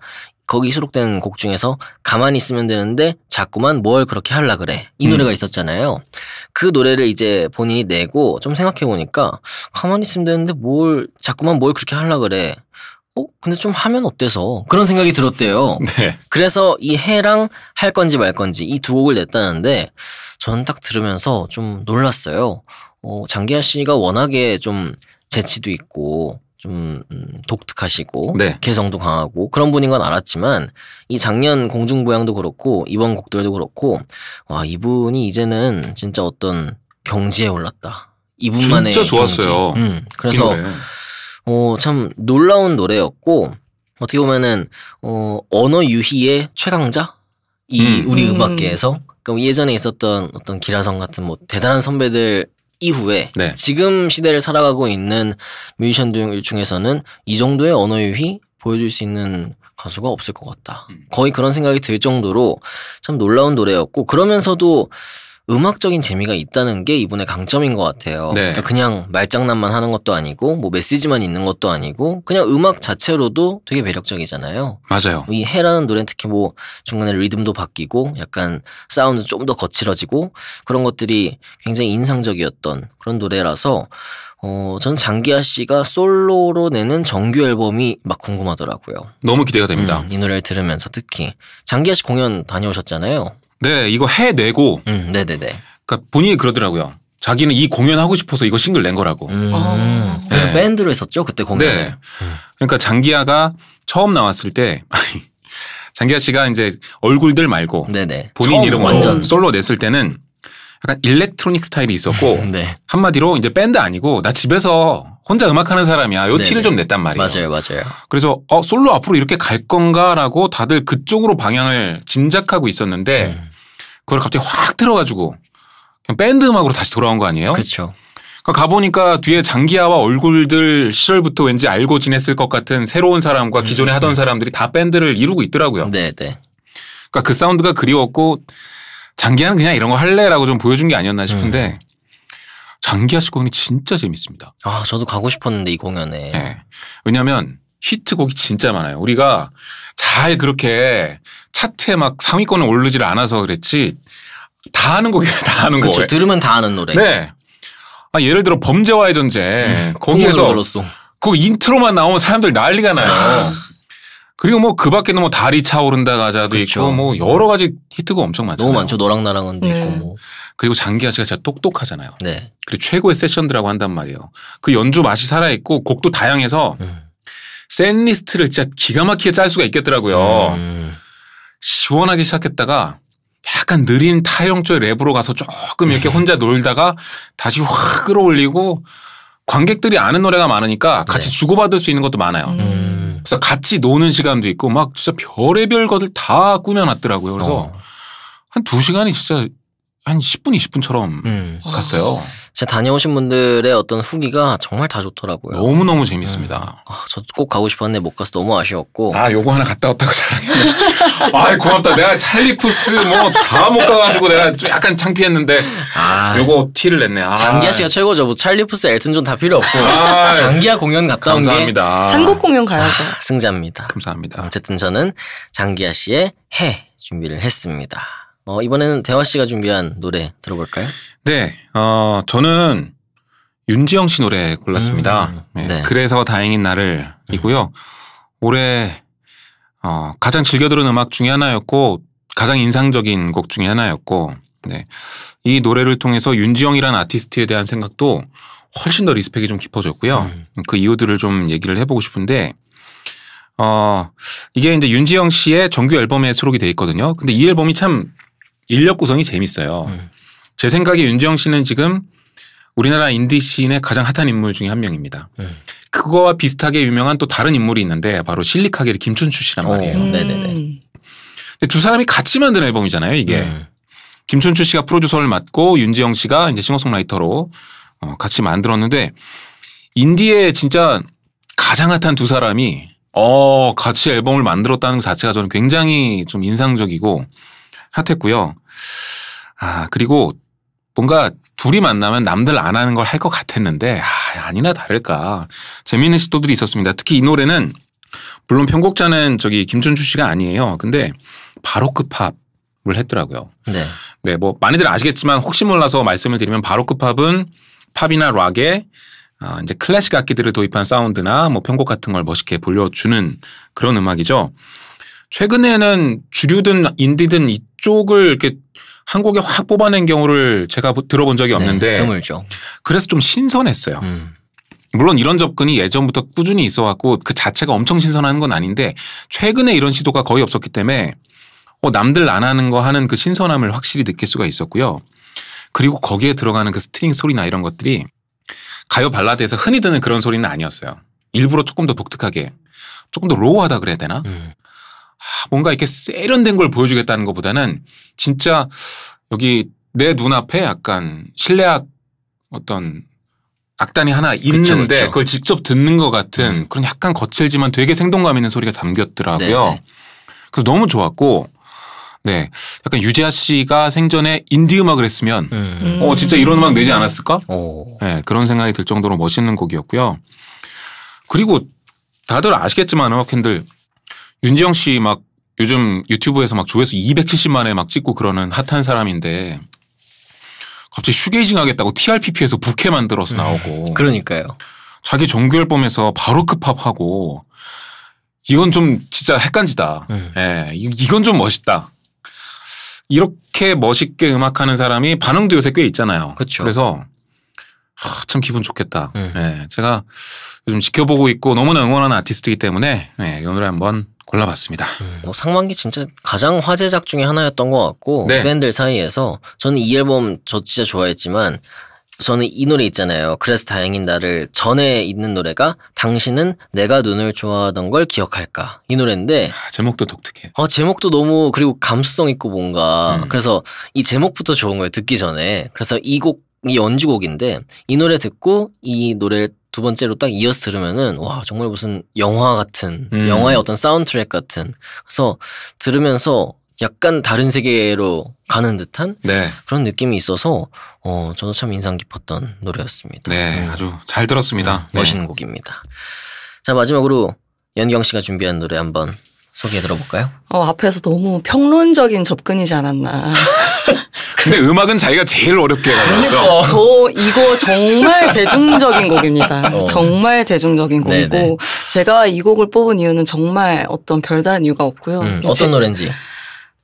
S1: 거기 수록된 곡 중에서 가만히 있으면 되는데 자꾸만 뭘 그렇게 하려 그래 이 노래가 있었잖아요. 그 노래를 이제 본인이 내고 좀 생각해보니까 가만히 있으면 되는데 자꾸만 뭘 그렇게 하려 그래 근데 좀 하면 어때서 그런 생각이 들었대요.
S2: 네.
S1: 그래서 이 해랑 할 건지 말 건지 이 두 곡을 냈다는데 저는 딱 들으면서 좀 놀랐어요. 장기하 씨가 워낙에 좀 재치도 있고 좀 독특하시고
S2: 네.
S1: 개성도 강하고 그런 분인 건 알았지만 이 작년 공중부양도 그렇고 이번 곡들도 그렇고 이분이 이제는 진짜 어떤 경지에 올랐다. 이분만의
S2: 진짜 좋았어요.
S1: 그래서 참 놀라운 노래였고 어떻게 보면은 언어 유희의 최강자 이 우리 음악계에서 그럼 예전에 있었던 어떤 기라성 같은 뭐 대단한 선배들 이후에
S2: 네.
S1: 지금 시대를 살아가고 있는 뮤지션들 중에서는 이 정도의 언어 유희 보여줄 수 있는 가수가 없을 것 같다. 거의 그런 생각이 들 정도로 참 놀라운 노래였고 그러면서도 음악적인 재미가 있다는 게 이분의 강점인 것 같아요.
S2: 네.
S1: 그러니까 그냥 말장난만 하는 것도 아니고 뭐 메시지만 있는 것도 아니고 그냥 음악 자체로도 되게 매력적이잖아요.
S2: 맞아요.
S1: 이 해라는 노래는 특히 뭐 중간에 리듬도 바뀌고 약간 사운드 좀 더 거칠어지고 그런 것들이 굉장히 인상적이었던 그런 노래라서 저는 장기하 씨가 솔로로 내는 정규 앨범이 막 궁금하더라고요.
S2: 너무 기대가 됩니다.
S1: 이 노래를 들으면서 특히 장기하 씨 공연 다녀오셨잖아요.
S2: 네, 이거 해내고
S1: 네네네.
S2: 그러니까 본인이 그러더라고요. 자기는 이 공연하고 싶어서 이거 싱글 낸 거라고.
S1: 그래서
S2: 네.
S1: 밴드로 했었죠 그때 공연을.
S2: 네. 그러니까 장기하가 처음 나왔을 때 장기하 씨가 이제 얼굴들 말고
S1: 네네.
S2: 본인
S1: 처음
S2: 이름으로
S1: 완전.
S2: 솔로 냈을 때는 약간 일렉트로닉 스타일이 있었고
S1: 네.
S2: 한마디로 이제 밴드 아니고 나 집에서 혼자 음악하는 사람이야. 요 티를
S1: 네네.
S2: 좀 냈단 말이에요.
S1: 맞아요.
S2: 그래서 솔로 앞으로 이렇게 갈 건가라고 다들 그쪽으로 방향을 짐작하고 있었는데 그걸 갑자기 확 틀어가지고 그냥 밴드 음악으로 다시 돌아온 거 아니에요?
S1: 그렇죠.
S2: 가보니까 뒤에 장기하와 얼굴들 시절부터 왠지 알고 지냈을 것 같은 새로운 사람과 기존에 하던 사람들이 다 밴드를 이루고 있더라고요.
S1: 네네.
S2: 그러니까 그 사운드가 그리웠고 장기하는 그냥 이런 거 할래라고 좀 보여준 게 아니었나 싶은데 장기하 씨 공연이 진짜 재밌습니다.
S1: 아 저도 가고 싶었는데 이 공연에.
S2: 네. 왜냐하면 히트곡이 진짜 많아요. 우리가 잘 그렇게 차트에 막 상위권에 오르질 않아서 그랬지 다 아는 곡이에요. 다 아는
S1: 그렇죠.
S2: 곡.
S1: 들으면 다 아는 노래.
S2: 네. 예를 들어 범죄와의 전쟁 거기에서
S1: 들었어.
S2: 그 인트로만 나오면 사람들 난리가 나요. 그리고 뭐 그 밖에는 뭐 달이 차오른다 가자도
S1: 그렇죠.
S2: 있고 뭐 여러 가지 히트곡 엄청 많잖아요.
S1: 너무 많죠. 너랑 나랑은도 있고 뭐.
S2: 그리고 장기하 씨가 진짜 똑똑하잖아요.
S1: 네.
S2: 그리고 최고의 세션들이라고 한단 말이에요. 그 연주 맛이 살아있고 곡도 다양해서 셋리스트를 진짜 기가 막히게 짤 수가 있겠더라고요. 시원하게 시작했다가 약간 느린 타령조의 랩으로 가서 조금 이렇게 혼자 놀다가 다시 확 끌어올리고 관객들이 아는 노래가 많으니까 같이 주고받을 수 있는 것도 많아요. 그래서 같이 노는 시간도 있고 막 진짜 별의별 것들 다 꾸며놨더라고요. 그래서 한 2시간이 진짜 한 10분, 20분처럼 갔어요.
S1: 진짜 다녀오신 분들의 어떤 후기가 정말 다 좋더라고요.
S2: 너무너무 재밌습니다.
S1: 저도 꼭 가고 싶었는데 못 가서 너무 아쉬웠고.
S2: 요거 하나 갔다 왔다고 자랑했네. 고맙다. 내가 찰리 푸스 뭐 다 못 가가지고 내가 좀 약간 창피했는데 요거 티를 냈네.
S1: 장기하 씨가 최고죠. 뭐 찰리 푸스, 엘튼 존 다 필요 없고 장기하 공연 갔다 온 게
S2: 감사합니다.
S3: 한국 공연 가야죠.
S1: 승자입니다.
S2: 감사합니다.
S1: 어쨌든 저는 장기하 씨의 해 준비를 했습니다. 이번에는 대화 씨가 준비한 노래 들어볼까요?
S2: 네, 저는 윤지영 씨 노래 골랐습니다.
S1: 네.
S2: 그래서 다행인 나를 이고요. 올해 가장 즐겨 들은 음악 중에 하나였고 가장 인상적인 곡 중에 하나였고 네. 이 노래를 통해서 윤지영이라는 아티스트에 대한 생각도 훨씬 더 리스펙이 좀 깊어졌고요. 그 이유들을 좀 얘기를 해보고 싶은데 이게 이제 윤지영 씨의 정규 앨범에 수록이 돼 있거든요. 근데 이 앨범이 참 인력 구성이 재밌어요. 제 생각에 윤지영 씨는 지금 우리나라 인디씬의 가장 핫한 인물 중에 한 명입니다. 그거와 비슷하게 유명한 또 다른 인물이 있는데 바로 실리카겔의 김춘추 씨란 말이에요.
S1: 네네네.
S2: 근데 두 사람이 같이 만든 앨범이잖아요, 이게. 김춘추 씨가 프로듀서를 맡고 윤지영 씨가 이제 싱어송라이터로 같이 만들었는데 인디에 진짜 가장 핫한 두 사람이 같이 앨범을 만들었다는 것 자체가 저는 굉장히 좀 인상적이고 핫했고요. 그리고 뭔가 둘이 만나면 남들 안 하는 걸 할 것 같았는데 아니나 다를까 재미있는 시도들이 있었습니다. 특히 이 노래는 물론 편곡자는 김춘추 씨가 아니에요. 근데 바로크 팝을 했더라고요.
S1: 네.
S2: 네, 뭐 많이들 아시겠지만 혹시 몰라서 말씀을 드리면 바로크 팝은 팝이나 락에 이제 클래식 악기들을 도입한 사운드나 뭐 편곡 같은 걸 멋있게 보여주는 그런 음악이죠. 최근에는 주류든 인디든 이쪽을 이렇게 한 곡에 확 뽑아낸 경우를 제가 들어본 적이 없는데
S1: 네, 드물죠.
S2: 그래서 좀 신선했어요. 물론 이런 접근이 예전부터 꾸준히 있어왔고 그 자체가 엄청 신선한 건 아닌데 최근에 이런 시도가 거의 없었기 때문에 남들 안 하는 거 하는 그 신선함을 확실히 느낄 수가 있었고요. 그리고 거기에 들어가는 그 스트링 소리나 이런 것들이 가요 발라드에서 흔히 듣는 그런 소리는 아니었어요. 일부러 조금 더 독특하게 조금 더 로우하다 그래야 되나? 뭔가 이렇게 세련된 걸 보여주겠다는 것보다는 진짜 여기 내 눈앞에 약간 실내악 어떤 악단이 하나 있는데
S1: 그쵸.
S2: 그걸 직접 듣는 것 같은 그런 약간 거칠지만 되게 생동감 있는 소리가 담겼더라고요.
S1: 네.
S2: 그래서 너무 좋았고 네, 약간 유재하 씨가 생전에 인디 음악을 했으면 진짜 이런 음악 내지 않았을까? 네, 그런 생각이 들 정도로 멋있는 곡이었고요. 그리고 다들 아시겠지만 음악팬들 윤지영 씨 막 요즘 유튜브에서 막 조회수 270만에 막 찍고 그러는 핫한 사람인데 갑자기 슈게이징 하겠다고 TRPP에서 부캐 만들어서 나오고
S1: 그러니까요.
S2: 자기 정규 앨범에서 바로 급합하고 이건 좀 진짜 핵간지다. 예, 이건 좀 멋있다. 이렇게 멋있게 음악하는 사람이 반응도 요새 꽤 있잖아요.
S1: 그쵸.
S2: 그래서 참 기분 좋겠다. 예, 제가 요즘 지켜보고 있고 너무나 응원하는 아티스트이기 때문에 이 노래 한번 골라봤습니다.
S1: 상반기 진짜 가장 화제작 중에 하나였던 것 같고
S2: 네.
S1: 팬들 사이에서 저는 이 앨범 저 진짜 좋아했지만 저는 이 노래 있잖아요. 그래서 다행인 나를 전에 있는 노래가 당신은 내가 눈을 좋아하던 걸 기억할까 이 노래인데
S2: 제목도 독특해.
S1: 제목도 너무 그리고 감수성 있고 뭔가 그래서 이 제목부터 좋은 거예요. 듣기 전에. 그래서 이 연주곡인데 이 노래 듣고 이 노래 두 번째로 딱 이어서 들으면은 와 정말 무슨 영화 같은 영화의 어떤 사운드트랙 같은 그래서 들으면서 약간 다른 세계로 가는 듯한
S2: 네.
S1: 그런 느낌이 있어서 저도 참 인상 깊었던 노래였습니다.
S2: 네, 아주 잘 들었습니다. 네.
S1: 멋있는 곡입니다. 자 마지막으로 연경 씨가 준비한 노래 한번 소개해 들어볼까요?
S3: 앞에서 너무 평론적인 접근이지 않았나.
S2: 근데 음악은 자기가 제일 어렵게 가져왔어.
S3: 이거 정말 대중적인 곡입니다. 정말 대중적인 곡이고
S1: 네네.
S3: 제가 이 곡을 뽑은 이유는 정말 어떤 별다른 이유가 없고요.
S1: 어떤 노래인지.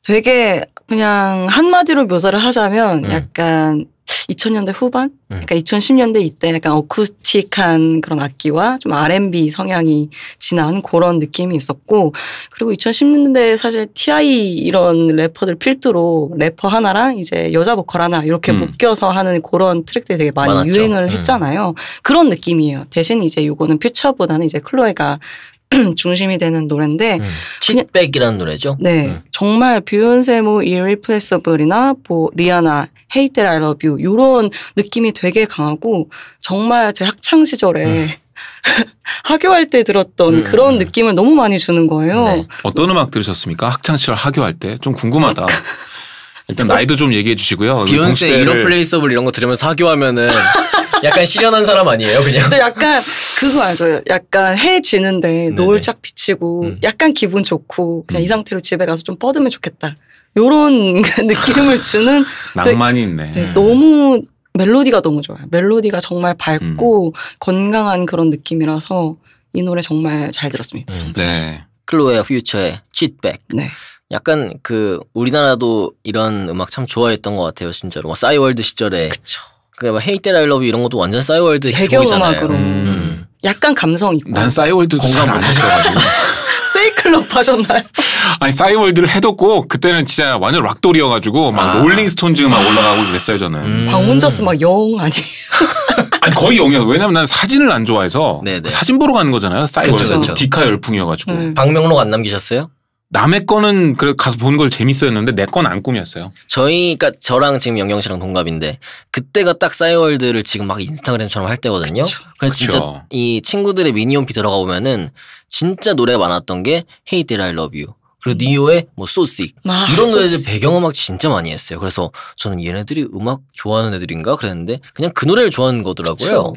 S3: 되게 그냥 한마디로 묘사를 하자면 약간 2000년대 후반? 그러니까 2010년대 이때 약간 어쿠스틱한 그런 악기와 좀 R&B 성향이 진한 그런 느낌이 있었고 그리고 2010년대에 사실 T.I. 이런 래퍼들 필두로 래퍼 하나랑 이제 여자 보컬 하나 이렇게 묶여서 하는 그런 트랙들이 되게 많이
S1: 많았죠.
S3: 유행을 했잖아요. 그런 느낌이에요. 대신 이제 이거는 퓨처보다는 이제 클로에가 중심이 되는 노래인데
S1: 칫백이라는 노래죠.
S3: 네, 정말 비욘세 뭐 Irreplaceable이나 뭐 리아나 Hate That I Love You 이런 느낌이 되게 강하고 정말 제 학창 시절에 하교할 때 들었던 그런 느낌을 너무 많이 주는 거예요.
S1: 네.
S2: 어떤 음악 들으셨습니까? 학창 시절 하교할 때 좀 궁금하다. 일단 나이도 좀 얘기해 주시고요.
S1: 비욘세 이러플레이서블 이런 거 들으면서 하교하면은 약간 실현한 사람 아니에요, 그냥?
S3: 저 약간 그거 알죠? 약간 해 지는데 노을 쫙 비치고 약간 기분 좋고 그냥 이 상태로 집에 가서 좀 뻗으면 좋겠다. 요런 느낌을 주는
S2: 낭만이 있네.
S3: 네, 너무 멜로디가 너무 좋아요. 멜로디가 정말 밝고 건강한 그런 느낌이라서 이 노래 정말 잘 들었습니다.
S2: 네.
S1: 클로에와 퓨처의 칫백.
S3: 네.
S1: 약간 우리나라도 이런 음악 참 좋아했던 것 같아요, 진짜로. 뭐 싸이월드 시절에.
S3: 그쵸.
S1: 막 헤이 때 라이러브 이런 것도 완전 싸이월드 히트곡이잖아요.
S3: 배경음악으로 약간 감성 있고.
S2: 난 싸이월드도 잘 안 했어가지고.
S3: 세이클럽 하셨나요?
S2: 아니 싸이월드를 해도 꼭 그때는 진짜 완전 락돌이어가지고 막 롤링스톤즈 막 올라가고 그랬어요 저는.
S3: 박문저스 막 영 아니에요?
S2: 아니 거의 영이었어. 왜냐면 난 사진을 안 좋아해서
S1: 네네.
S2: 사진 보러 가는 거잖아요. 싸이월드.
S1: 그쵸.
S2: 디카 열풍이어가지고.
S1: 방명록 안 남기셨어요?
S2: 남의 거는 그래 가서 본 걸 재밌어했는데 내 건 안 꿈이었어요.
S1: 그러니까 저랑 지금 영경 씨랑 동갑인데 그때가 딱 싸이월드를 지금 막 인스타그램처럼 할 때거든요. 그래서 진짜
S2: 그쵸.
S1: 이 친구들의 미니홈피 들어가 보면은 진짜 노래가 많았던 게 Hey Did I Love You 그리고 니오의 뭐 So Sick 이런
S3: So
S1: 노래들
S3: Sick.
S1: 배경음악 진짜 많이 했어요. 그래서 저는 얘네들이 음악 좋아하는 애들인가 그랬는데 그냥 그 노래를 좋아하는 거더라고요.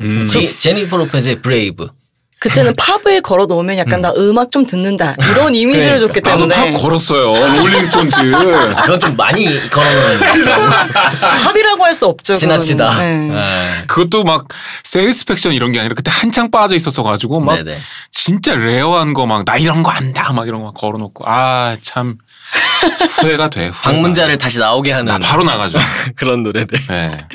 S1: 제니퍼 로페즈의 Brave.
S3: 그때는 팝을 걸어 놓으면 약간 나 음악 좀 듣는다 이런 이미지를 줬기
S2: 나도
S3: 때문에
S2: 팝 걸었어요. 롤링스톤즈.
S1: 그건 좀 많이 걸어놓은
S3: 팝이라고 할 수 없죠.
S1: 지나치다.
S3: 그거는. 네.
S2: 그것도 막 세리스팩션 이런 게 아니라 그때 한창 빠져 있었어가지고 막
S1: 네네.
S2: 진짜 레어한 거 막 나 이런 거 안다 막 이런 거 막 걸어놓고 아 참 후회가 돼. 후회가.
S1: 방문자를 다시 나오게 하는
S2: 나 바로 나가죠.
S1: 그런 노래들.
S2: 네.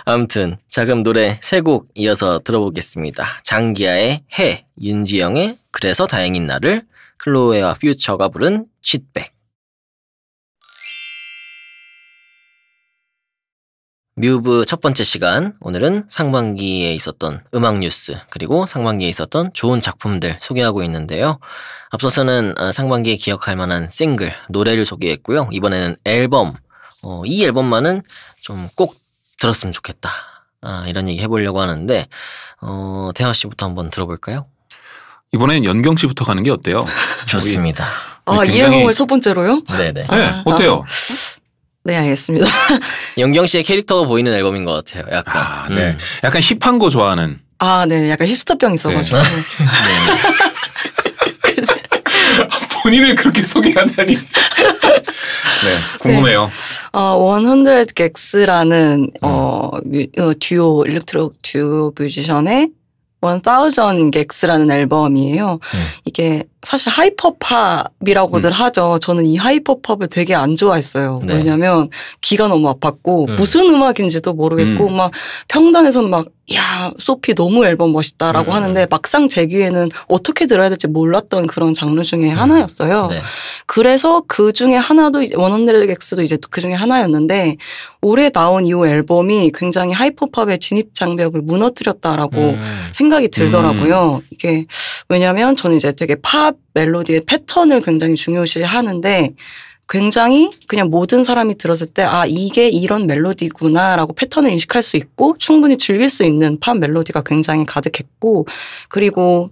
S1: 아무튼 자 그럼 노래 세 곡 이어서 들어보겠습니다. 장기하의 해, 윤지영의 그래서 다행인 나를, 클로에와 퓨처가 부른 칫백. 뮤브 첫 번째 시간, 오늘은 상반기에 있었던 음악 뉴스 그리고 상반기에 있었던 좋은 작품들 소개하고 있는데요. 앞서서는 상반기에 기억할 만한 싱글, 노래를 소개했고요. 이번에는 앨범, 이 앨범만은 좀 꼭 들었으면 좋겠다. 이런 얘기 해보려고 하는데 태화 씨부터 한번 들어볼까요?
S2: 이번엔 연경 씨부터 가는 게 어때요?
S1: 좋습니다.
S3: 이 앨범을 첫 번째로요?
S1: 네네.
S2: 네, 어때요?
S3: 네, 알겠습니다.
S1: 연경 씨의 캐릭터가 보이는 앨범인 것 같아요. 약간.
S2: 네. 약간 힙한 거 좋아하는.
S3: 네, 약간 힙스터병 있어가지고.
S1: 네.
S2: 본인을 그렇게 소개하다니. 네, 궁금해요.
S3: 100 Gecks라는 듀오 일렉트로 듀오 뮤지션의 1000 Gecks라는 앨범이에요. 이게 사실 하이퍼팝이라고들 하죠. 저는 이 하이퍼팝을 되게 안 좋아했어요.
S1: 네.
S3: 왜냐면 귀가 너무 아팠고 무슨 음악인지도 모르겠고 막 평단에서 막 야, 소피 너무 앨범 멋있다라고 하는데 막상 제 귀에는 어떻게 들어야 될지 몰랐던 그런 장르 중에 하나였어요.
S1: 네.
S3: 그래서 그 중에 하나도 100 Gecks도 이제 그 중에 하나였는데 올해 나온 이후 앨범이 굉장히 하이퍼팝의 진입 장벽을 무너뜨렸다라고 생각이 들더라고요. 이게 왜냐면 저는 이제 되게 팝 멜로디의 패턴을 굉장히 중요시 하는데 굉장히 그냥 모든 사람이 들었을 때 이게 이런 멜로디구나라고 패턴을 인식할 수 있고 충분히 즐길 수 있는 팝 멜로디가 굉장히 가득했고 그리고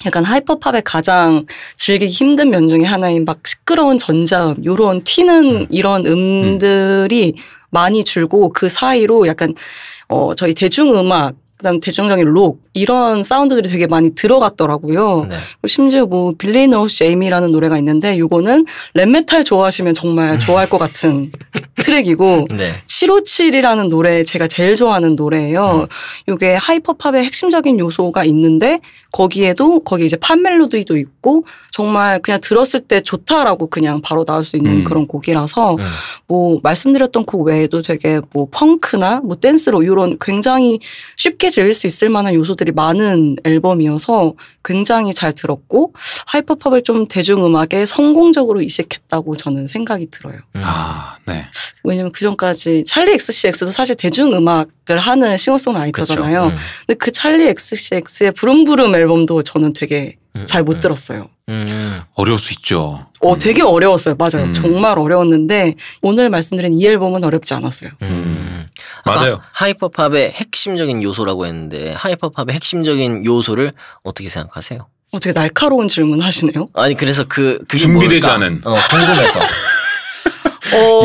S3: 약간 하이퍼팝의 가장 즐기기 힘든 면 중에 하나인 막 시끄러운 전자음 요런 튀는 이런 음들이 많이 줄고 그 사이로 약간 저희 대중음악 그다음 대중적인 록 이런 사운드들이 되게 많이 들어갔더라고요.
S1: 네.
S3: 심지어 뭐 빌리 노우스 제이미라는 노래가 있는데 요거는 랩메탈 좋아하시면 정말 좋아할 것 같은 트랙이고
S1: 네.
S3: 757이라는 노래 제가 제일 좋아하는 노래예요. 요게 하이퍼팝의 핵심적인 요소가 있는데 거기 이제 팝 멜로디도 있고 정말 그냥 들었을 때 좋다라고 그냥 바로 나올 수 있는 그런 곡이라서 뭐 말씀드렸던 곡 외에도 되게 뭐 펑크나 뭐 댄스로 이런 굉장히 쉽게 즐길 수 있을 만한 요소들이 많은 앨범이어서 굉장히 잘 들었고 하이퍼팝을 좀 대중음악에 성공적으로 이식했다고 저는 생각이 들어요.
S2: 네.
S3: 왜냐면 그전까지 찰리 XCX도 사실 대중음악을 하는 싱어송라이터잖아요. 근데 그 찰리 XCX의 부름부름 앨범도 저는 되게 잘 못 들었어요.
S2: 어려울 수 있죠.
S3: 되게 어려웠어요. 맞아요. 정말 어려웠는데 오늘 말씀드린 이 앨범은 어렵지 않았어요.
S2: 맞아요.
S1: 하이퍼팝의 핵심적인 요소라고 했는데 하이퍼팝의 핵심적인 요소를 어떻게 생각하세요?
S3: 되게 날카로운 질문 하시네요.
S1: 아니 그래서 그게
S2: 준비되지
S1: 뭘까?
S2: 않은.
S1: 궁금해서.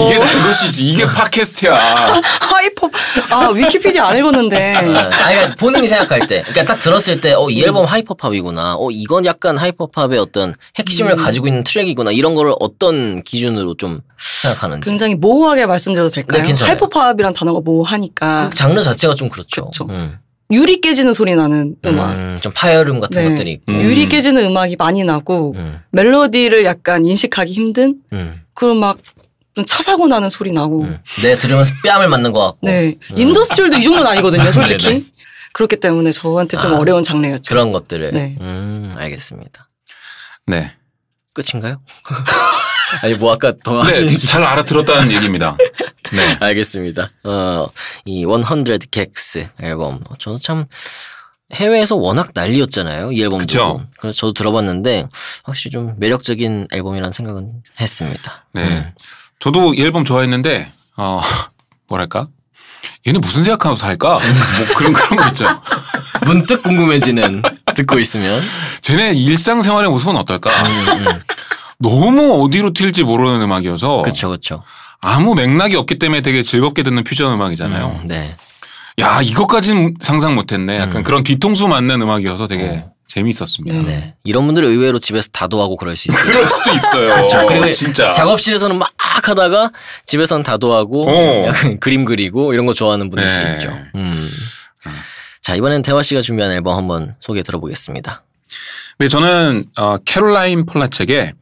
S2: 이게 난 것이지. 이게 팟캐스트야.
S3: 위키피디아 안 읽었는데.
S1: 그러니까 본인이 생각할 때, 그러니까 딱 들었을 때, 이 앨범 하이퍼팝이구나. 이건 약간 하이퍼팝의 어떤 핵심을 가지고 있는 트랙이구나. 이런 거를 어떤 기준으로 좀 생각하는지.
S3: 굉장히 모호하게 말씀드려도 될까요?
S1: 네, 괜찮아요.
S3: 하이퍼팝이란 단어가 모호하니까.
S1: 그 장르 자체가 좀 그렇죠.
S3: 그렇죠. 유리 깨지는 소리 나는 음악.
S1: 좀 파열음 같은 것들이 있고.
S3: 유리 깨지는 음악이 많이 나고 멜로디를 약간 인식하기 힘든 그런 막 좀 차사고 나는 소리 나고.
S1: 내 들으면서 뺨을 맞는 것 같고.
S3: 네. 인더스트리얼도 이 정도는 아니거든요, 솔직히.
S1: 네네.
S3: 그렇기 때문에 저한테 좀 어려운 장르였죠.
S1: 그런 것들을.
S3: 네.
S1: 알겠습니다.
S2: 네.
S1: 끝인가요? 아니 뭐 아까 더 하신
S2: 네,
S1: 얘기.
S2: 잘 알아들었다는 얘기입니다. 네.
S1: 알겠습니다. 이 100 Gecs 앨범. 저도 참 해외에서 워낙 난리였잖아요. 이 앨범도.
S2: 그쵸.
S1: 그래서 저도 들어봤는데 확실히 좀 매력적인 앨범이라는 생각은 했습니다.
S2: 네. 저도 이 앨범 좋아했는데 뭐랄까? 얘네 무슨 생각하면서 살까? 뭐 그런 거 있죠.
S1: 문득 궁금해지는 듣고 있으면.
S2: 쟤네 일상생활의 모습은 어떨까? 너무 어디로 튈지 모르는 음악이어서.
S1: 그렇죠.
S2: 아무 맥락이 없기 때문에 되게 즐겁게 듣는 퓨전 음악이잖아요.
S1: 네.
S2: 야, 이것까지는 상상 못했네. 약간 그런 뒤통수 맞는 음악이어서 되게 재미있었습니다.
S1: 네. 이런 분들 의외로 집에서 다도하고 그럴 수 있어요.
S2: 그럴 수도 있어요.
S1: 그리고
S2: 진짜.
S1: 작업실에서는 막 하다가 집에서는 다도하고 약간 그림 그리고 이런 거 좋아하는 분들
S2: 네.
S1: 있죠. 자, 이번엔 대화 씨가 준비한 앨범 한번 소개 들어보겠습니다.
S2: 네, 저는 캐롤라인 폴라첵의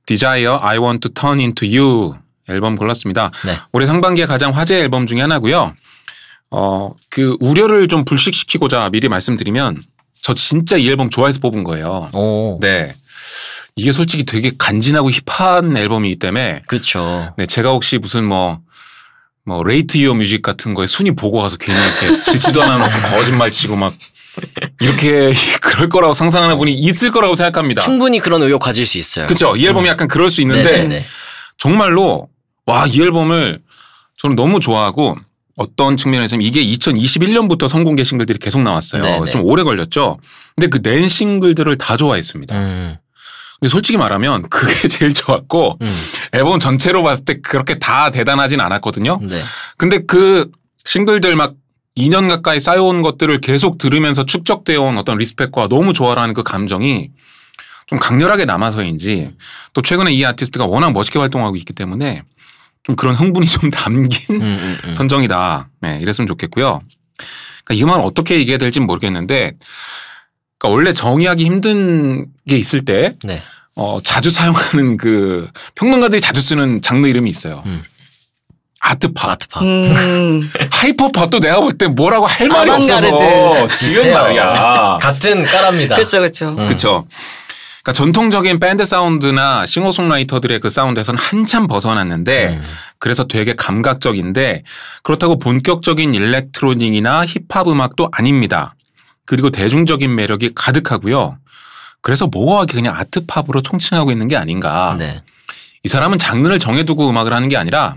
S2: Desire I Want to Turn Into You 앨범 골랐습니다.
S1: 네.
S2: 올해 상반기에 가장 화제 앨범 중에 하나고요. 그 우려를 좀 불식시키고자 미리 말씀드리면 저 진짜 이 앨범 좋아해서 뽑은 거예요.
S1: 오.
S2: 네. 이게 솔직히 되게 간지나고 힙한 앨범이기 때문에
S1: 그렇죠.
S2: 네, 제가 혹시 무슨 뭐 뭐 레이트 유어 뮤직 같은 거에 순위 보고 가서 괜히 이렇게 듣지도 않아 놓고 거짓말 치고 막 이렇게 그럴 거라고 상상하는 분이 있을 거라고 생각합니다.
S1: 충분히 그런 의혹 가질 수 있어요.
S2: 그렇죠. 이 앨범이 약간 그럴 수 있는데
S1: 네네네.
S2: 정말로 와, 이 앨범을 저는 너무 좋아하고 어떤 측면에서는 이게 2021년부터 선공개 싱글들이 계속 나왔어요.
S1: 네네.
S2: 좀 오래 걸렸죠. 근데 그 낸 싱글들을 다 좋아했습니다. 근데 솔직히 말하면 그게 제일 좋았고 앨범 전체로 봤을 때 그렇게 다 대단하진 않았거든요.
S1: 네.
S2: 근데 그 싱글들 막 2년 가까이 쌓여온 것들을 계속 들으면서 축적되어 온 어떤 리스펙과 너무 좋아라는 그 감정이 좀 강렬하게 남아서인지 또 최근에 이 아티스트가 워낙 멋있게 활동하고 있기 때문에 좀 그런 흥분이 좀 담긴 선정이다. 네, 이랬으면 좋겠고요. 그러니까 이 음악을 어떻게 얘기해야 될지 모르겠는데 그러니까 원래 정의하기 힘든 게 있을 때
S1: 네.
S2: 자주 사용하는 그 평론가들이 자주 쓰는 장르 이름이 있어요. 아트팝.
S1: 아트팝.
S2: 하이퍼팝도 내가 볼 때 뭐라고 할 말이 없어서 지은
S1: 비슷해요.
S2: 말이야.
S1: 같은 까랍니다.
S3: 그렇죠, 그렇죠.
S2: 그렇죠. 그러니까 전통적인 밴드 사운드나 싱어송라이터들의 그 사운드에서는 한참 벗어났는데 그래서 되게 감각적인데 그렇다고 본격적인 일렉트로닉이나 힙합 음악도 아닙니다. 그리고 대중적인 매력이 가득하고요. 그래서 모호하게 그냥 아트팝으로 통칭하고 있는 게 아닌가.
S1: 네.
S2: 이 사람은 장르를 정해두고 음악을 하는 게 아니라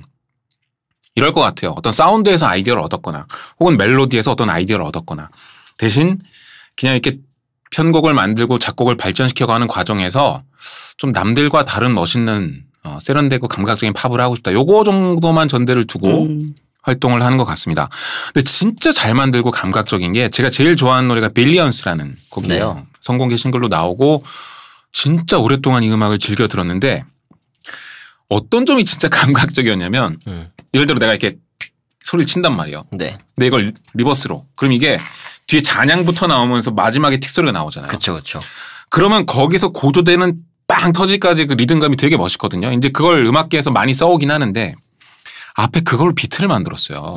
S2: 이럴 것 같아요. 어떤 사운드에서 아이디어를 얻었거나 혹은 멜로디에서 어떤 아이디어를 얻었거나 대신 그냥 이렇게 편곡을 만들고 작곡을 발전시켜가는 과정에서 좀 남들과 다른 멋있는 세련되고 감각적인 팝을 하고 싶다. 요거 정도만 전제를 두고 활동을 하는 것 같습니다. 근데 진짜 잘 만들고 감각적인 게 제가 제일 좋아하는 노래가 빌리언스라는 곡이에요.
S1: 네.
S2: 선공개 싱글로 나오고 진짜 오랫동안 이 음악을 즐겨 들었는데 어떤 점이 진짜 감각적이었냐면 예를 들어 내가 이렇게 소리를 친단 말이에요.
S1: 네.
S2: 근데 이걸 리버스로. 그럼 이게 뒤에 잔향부터 나오면서 마지막에 틱 소리가 나오잖아요.
S1: 그렇죠, 그렇죠.
S2: 그러면 거기서 고조되는 빵 터지까지 그 리듬감이 되게 멋있거든요. 이제 그걸 음악계에서 많이 써오긴 하는데 앞에 그걸 비트를 만들었어요.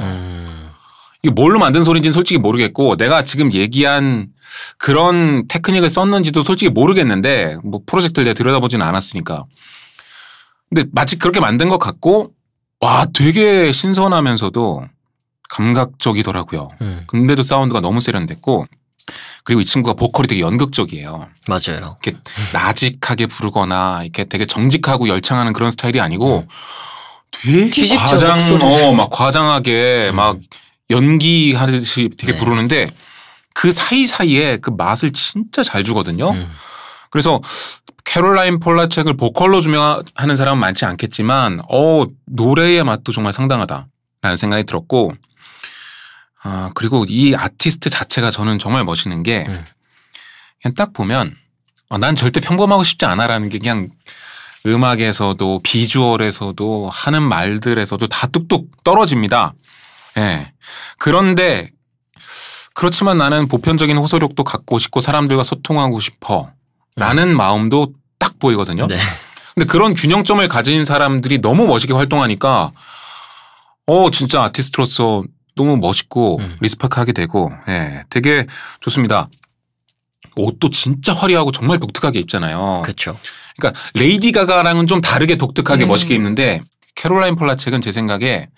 S2: 이게 뭘로 만든 소리인지는 솔직히 모르겠고 내가 지금 얘기한 그런 테크닉을 썼는지도 솔직히 모르겠는데 뭐 프로젝트를 내가 들여다보지는 않았으니까. 근데 마치 그렇게 만든 것 같고 와 되게 신선하면서도 감각적이더라고요. 근데도 사운드가 너무 세련됐고 그리고 이 친구가 보컬이 되게 연극적이에요.
S1: 맞아요.
S2: 이렇게 나직하게 부르거나 이렇게 되게 정직하고 열창하는 그런 스타일이 아니고 되게
S3: 뒤집죠, 목소리를.
S2: 막 과장하게 막 연기하듯이 되게
S1: 네.
S2: 부르는데 그 사이사이에 그 맛을 진짜 잘 주거든요. 그래서 캐롤라인 폴라첵을 보컬로 조명하는 사람은 많지 않겠지만 노래의 맛도 정말 상당하다라는 생각이 들었고 그리고 이 아티스트 자체가 저는 정말 멋있는 게 그냥 딱 보면 난 절대 평범하고 싶지 않아라는 게 그냥 음악에서도 비주얼에서도 하는 말들에서도 다 뚝뚝 떨어집니다. 예. 그런데 그렇지만 나는 보편적인 호소력도 갖고 싶고 사람들과 소통하고 싶어 라는 마음도 딱 보이거든요.
S1: 네.
S2: 근데 그런 균형점을 가진 사람들이 너무 멋있게 활동하니까 진짜 아티스트로서 너무 멋있고 리스펙하게 되고 예, 되게 좋습니다. 옷도 진짜 화려하고 정말 독특하게 입잖아요.
S1: 그렇죠.
S2: 그러니까 레이디 가가랑은 좀 다르게 독특하게 멋있게 입는데 캐롤라인 폴라첵은 제 생각에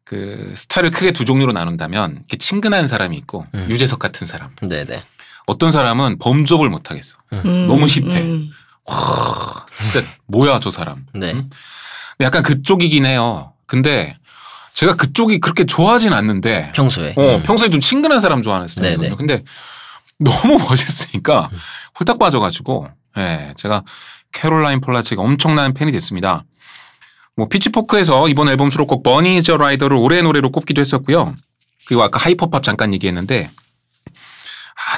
S2: 그 스타일을 크게 두 종류로 나눈다면 이렇게 친근한 사람이 있고 유재석 같은 사람.
S1: 네네.
S2: 어떤 사람은 범접을 못 하겠어. 너무 힙해. 와, 진짜 뭐야 저 사람.
S1: 네.
S2: 근데 약간 그쪽이긴 해요. 근데 제가 그쪽이 그렇게 좋아하진 않는데
S1: 평소에.
S2: 평소에 좀 친근한 사람 좋아하는 스타일이거든요.
S1: 네네.
S2: 근데 너무 멋있으니까 홀딱 빠져가지고 제가 캐롤라인 폴라첵 엄청난 팬이 됐습니다. 뭐 피치포크에서 이번 앨범 수록곡 버니 이즈 라이더를 올해의 노래로 꼽기도 했었고요. 그리고 아까 하이퍼팝 잠깐 얘기했는데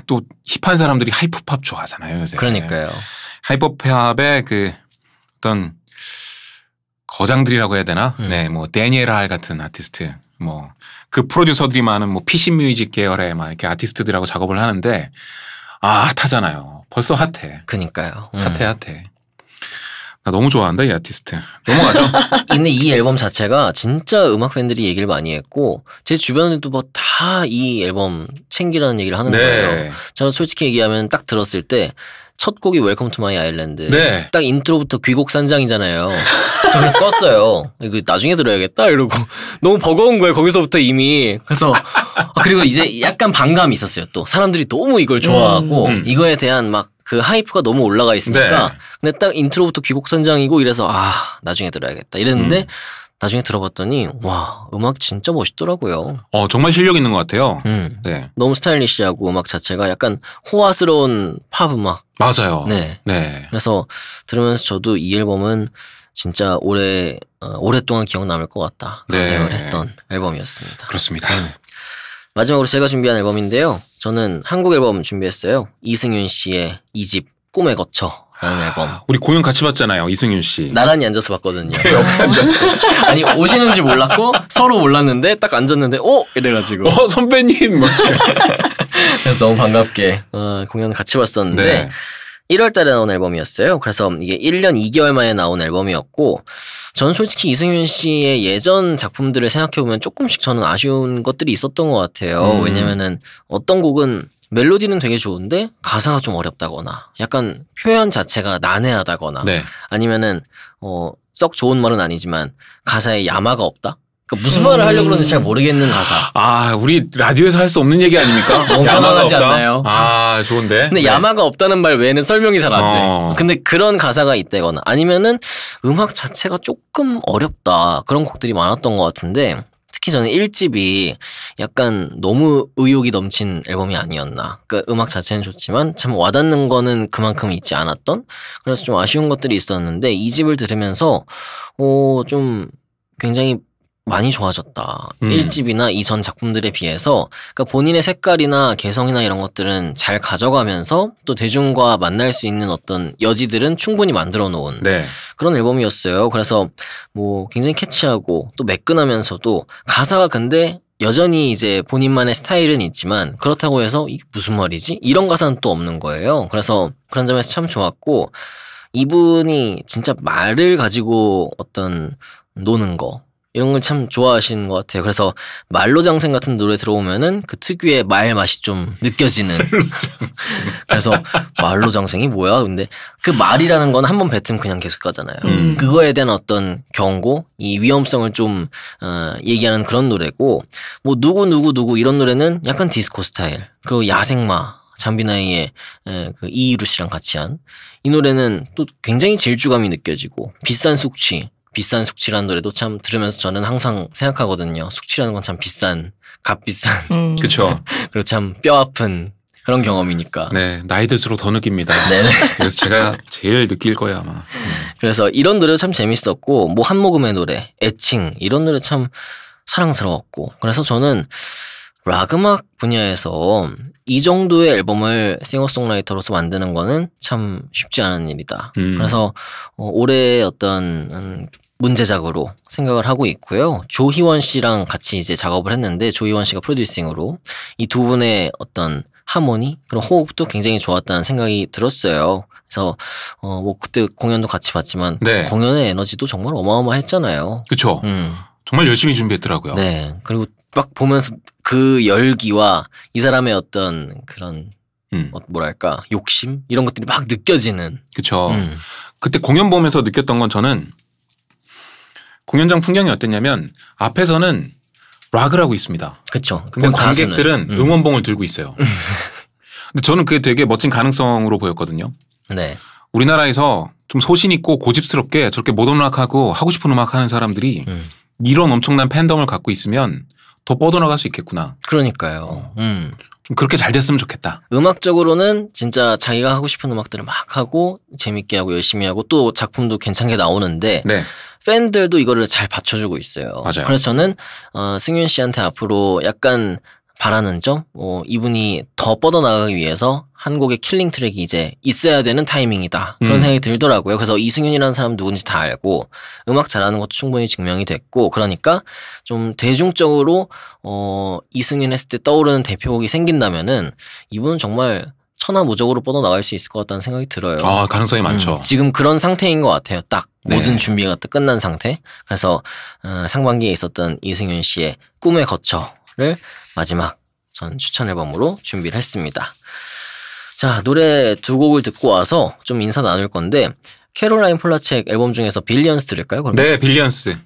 S2: 또 힙한 사람들이 하이퍼팝 좋아하잖아요 요새.
S1: 그러니까요.
S2: 하이퍼팝의 그 어떤 거장들이라고 해야 되나? 네, 뭐 데니엘 할 같은 아티스트, 뭐 그 프로듀서들이 많은 뭐 PC 뮤직 계열의 막 이렇게 아티스트들하고 작업을 하는데 핫하잖아요. 벌써 핫해.
S1: 그니까요.
S2: 핫해. 나 너무 좋아한다 이 아티스트. 넘어가죠.
S1: 근데 이 앨범 자체가 진짜 음악 팬들이 얘기를 많이 했고 제 주변에도 뭐 다 이 앨범 챙기라는 얘기를 하는
S2: 네.
S1: 거예요. 저 솔직히 얘기하면 딱 들었을 때 첫 곡이 웰컴 투 마이 아일랜드.
S2: 네.
S1: 딱 인트로부터 귀곡산장이잖아요. 저 그래서 껐어요. 이거 나중에 들어야겠다 이러고 너무 버거운 거예요. 거기서부터 이미. 그래서 그리고 이제 약간 반감이 있었어요. 또 사람들이 너무 이걸 좋아하고 이거에 대한 막 그 하이프가 너무 올라가 있으니까.
S2: 네.
S1: 근데 딱 인트로부터 귀곡산장이고 이래서 나중에 들어야겠다 이랬는데 나중에 들어봤더니 와 음악 진짜 멋있더라고요.
S2: 정말 실력 있는 것 같아요. 네.
S1: 너무 스타일리시하고 음악 자체가 약간 호화스러운 팝 음악.
S2: 맞아요.
S1: 네.
S2: 네.
S1: 그래서 들으면서 저도 이 앨범은 진짜 오랫동안 기억 남을 것 같다. 그런
S2: 네.
S1: 생각을 했던 앨범이었습니다.
S2: 그렇습니다.
S1: 마지막으로 제가 준비한 앨범인데요. 저는 한국 앨범 준비했어요. 이승윤 씨의 2집 꿈에 거쳐라는 앨범.
S2: 우리 공연 같이 봤잖아요. 이승윤 씨.
S1: 나란히 앉아서 봤거든요.
S2: 옆에 앉았어.
S1: 아니 오시는지 몰랐고 서로 몰랐는데 딱 앉았는데 이래가지고
S2: 선배님.
S1: 그래서 너무 반갑게 공연 같이 봤었는데
S2: 네.
S1: 1월 달에 나온 앨범이었어요. 그래서 이게 1년 2개월 만에 나온 앨범이었고 저는 솔직히 이승윤 씨의 예전 작품들을 생각해보면 조금씩 저는 아쉬운 것들이 있었던 것 같아요. 왜냐면은 어떤 곡은 멜로디는 되게 좋은데 가사가 좀 어렵다거나 약간 표현 자체가 난해하다거나
S2: 네.
S1: 아니면은 썩 좋은 말은 아니지만 가사에 야마가 없다? 그러니까 무슨 말을 하려고 그러는지 잘 모르겠는 가사.
S2: 우리 라디오에서 할 수 없는 얘기 아닙니까?
S1: 너무 편안하지 않나요?
S2: 좋은데.
S1: 근데
S2: 네.
S1: 야마가 없다는 말 외에는 설명이 잘 안 돼. 근데 그런 가사가 있다거나 아니면은 음악 자체가 조금 어렵다. 그런 곡들이 많았던 것 같은데 특히 저는 1집이 약간 너무 의욕이 넘친 앨범이 아니었나. 그러니까 음악 자체는 좋지만 참 와닿는 거는 그만큼 있지 않았던. 그래서 좀 아쉬운 것들이 있었는데 2집을 들으면서 좀 굉장히 많이 좋아졌다. 1집이나 이전 작품들에 비해서 그러니까 본인의 색깔이나 개성이나 이런 것들은 잘 가져가면서 또 대중과 만날 수 있는 어떤 여지들은 충분히 만들어 놓은
S2: 네.
S1: 그런 앨범이었어요. 그래서 뭐 굉장히 캐치하고 또 매끈하면서도 가사가 근데 여전히 이제 본인만의 스타일은 있지만 그렇다고 해서 이게 무슨 말이지? 이런 가사는 또 없는 거예요. 그래서 그런 점에서 참 좋았고 이분이 진짜 말을 가지고 어떤 노는 거 이런 걸 참 좋아하시는 것 같아요. 그래서 말로장생 같은 노래 들어오면은 그 특유의 말 맛이 좀 느껴지는. 그래서 말로장생이 뭐야? 근데 그 말이라는 건 한 번 뱉으면 그냥 계속 가잖아요. 그거에 대한 어떤 경고, 이 위험성을 좀 얘기하는 그런 노래고 뭐 누구 이런 노래는 약간 디스코 스타일. 그리고 야생마. 잠비나이의 그 이희루 씨랑 같이 한 이 노래는 또 굉장히 질주감이 느껴지고 비싼 숙취라는 노래도 참 들으면서 저는 항상 생각하거든요. 숙취라는 건 참 값비싼.
S2: 그렇죠.
S1: 그리고 참 뼈아픈 그런 경험이니까.
S2: 네, 나이 들수록 더 느낍니다.
S1: 네네.
S2: 그래서 제가 제일 느낄 거예요 아마.
S1: 그래서 이런 노래도 참 재밌었고 뭐 한모금의 노래, 애칭 이런 노래 참 사랑스러웠고 그래서 저는 락 음악 분야에서 이 정도의 앨범을 싱어송라이터로서 만드는 거는 참 쉽지 않은 일이다. 그래서 올해 어떤 문제작으로 생각을 하고 있고요. 조희원 씨랑 같이 이제 작업을 했는데 조희원 씨가 프로듀싱으로 이 두 분의 어떤 하모니 그런 호흡도 굉장히 좋았다는 생각이 들었어요. 그래서 뭐 그때 공연도 같이 봤지만
S2: 네.
S1: 공연의 에너지도 정말 어마어마했잖아요.
S2: 그렇죠. 정말 열심히 준비했더라고요.
S1: 네. 그리고 막 보면서 그 열기와 이 사람의 어떤 그런 뭐랄까 욕심 이런 것들이 막 느껴지는.
S2: 그렇죠. 그때 공연 보면서 느꼈던 건 저는 공연장 풍경이 어땠냐면 앞에서는 락을 하고 있습니다.
S1: 그렇죠.
S2: 근데 관객들은 응원봉을 들고 있어요. 근데 저는 그게 되게 멋진 가능성으로 보였거든요.
S1: 네.
S2: 우리나라에서 좀 소신 있고 고집스럽게 저렇게 모던 락하고 하고 싶은 음악 하는 사람들이 이런 엄청난 팬덤을 갖고 있으면 더 뻗어나갈 수 있겠구나.
S1: 그러니까요.
S2: 좀 그렇게 잘 됐으면 좋겠다.
S1: 음악적으로는 진짜 자기가 하고 싶은 음악들을 막 하고 재밌게 하고 열심히 하고 또 작품도 괜찮게 나오는데
S2: 네.
S1: 팬들도 이거를 잘 받쳐주고 있어요.
S2: 맞아요.
S1: 그래서 저는 승윤 씨한테 앞으로 약간 바라는 점, 이분이 더 뻗어나가기 위해서 한 곡의 킬링 트랙이 이제 있어야 되는 타이밍이다. 그런 생각이 들더라고요. 그래서 이승윤이라는 사람 누군지 다 알고 음악 잘하는 것도 충분히 증명이 됐고 그러니까 좀 대중적으로 이승윤 했을 때 떠오르는 대표곡이 생긴다면은 이분은 정말 천하무적으로 뻗어나갈 수 있을 것 같다는 생각이 들어요.
S2: 가능성이 많죠.
S1: 지금 그런 상태인 것 같아요. 딱
S2: 네.
S1: 모든 준비가 딱 끝난 상태. 그래서 상반기에 있었던 이승윤 씨의 꿈에 거쳐를 마지막 전 추천 앨범으로 준비를 했습니다. 자, 노래 두 곡을 듣고 와서 좀 인사 나눌 건데 캐롤라인 폴라책 앨범 중에서 빌리언스 들을까요? 그럼?
S2: 네, 빌리언스.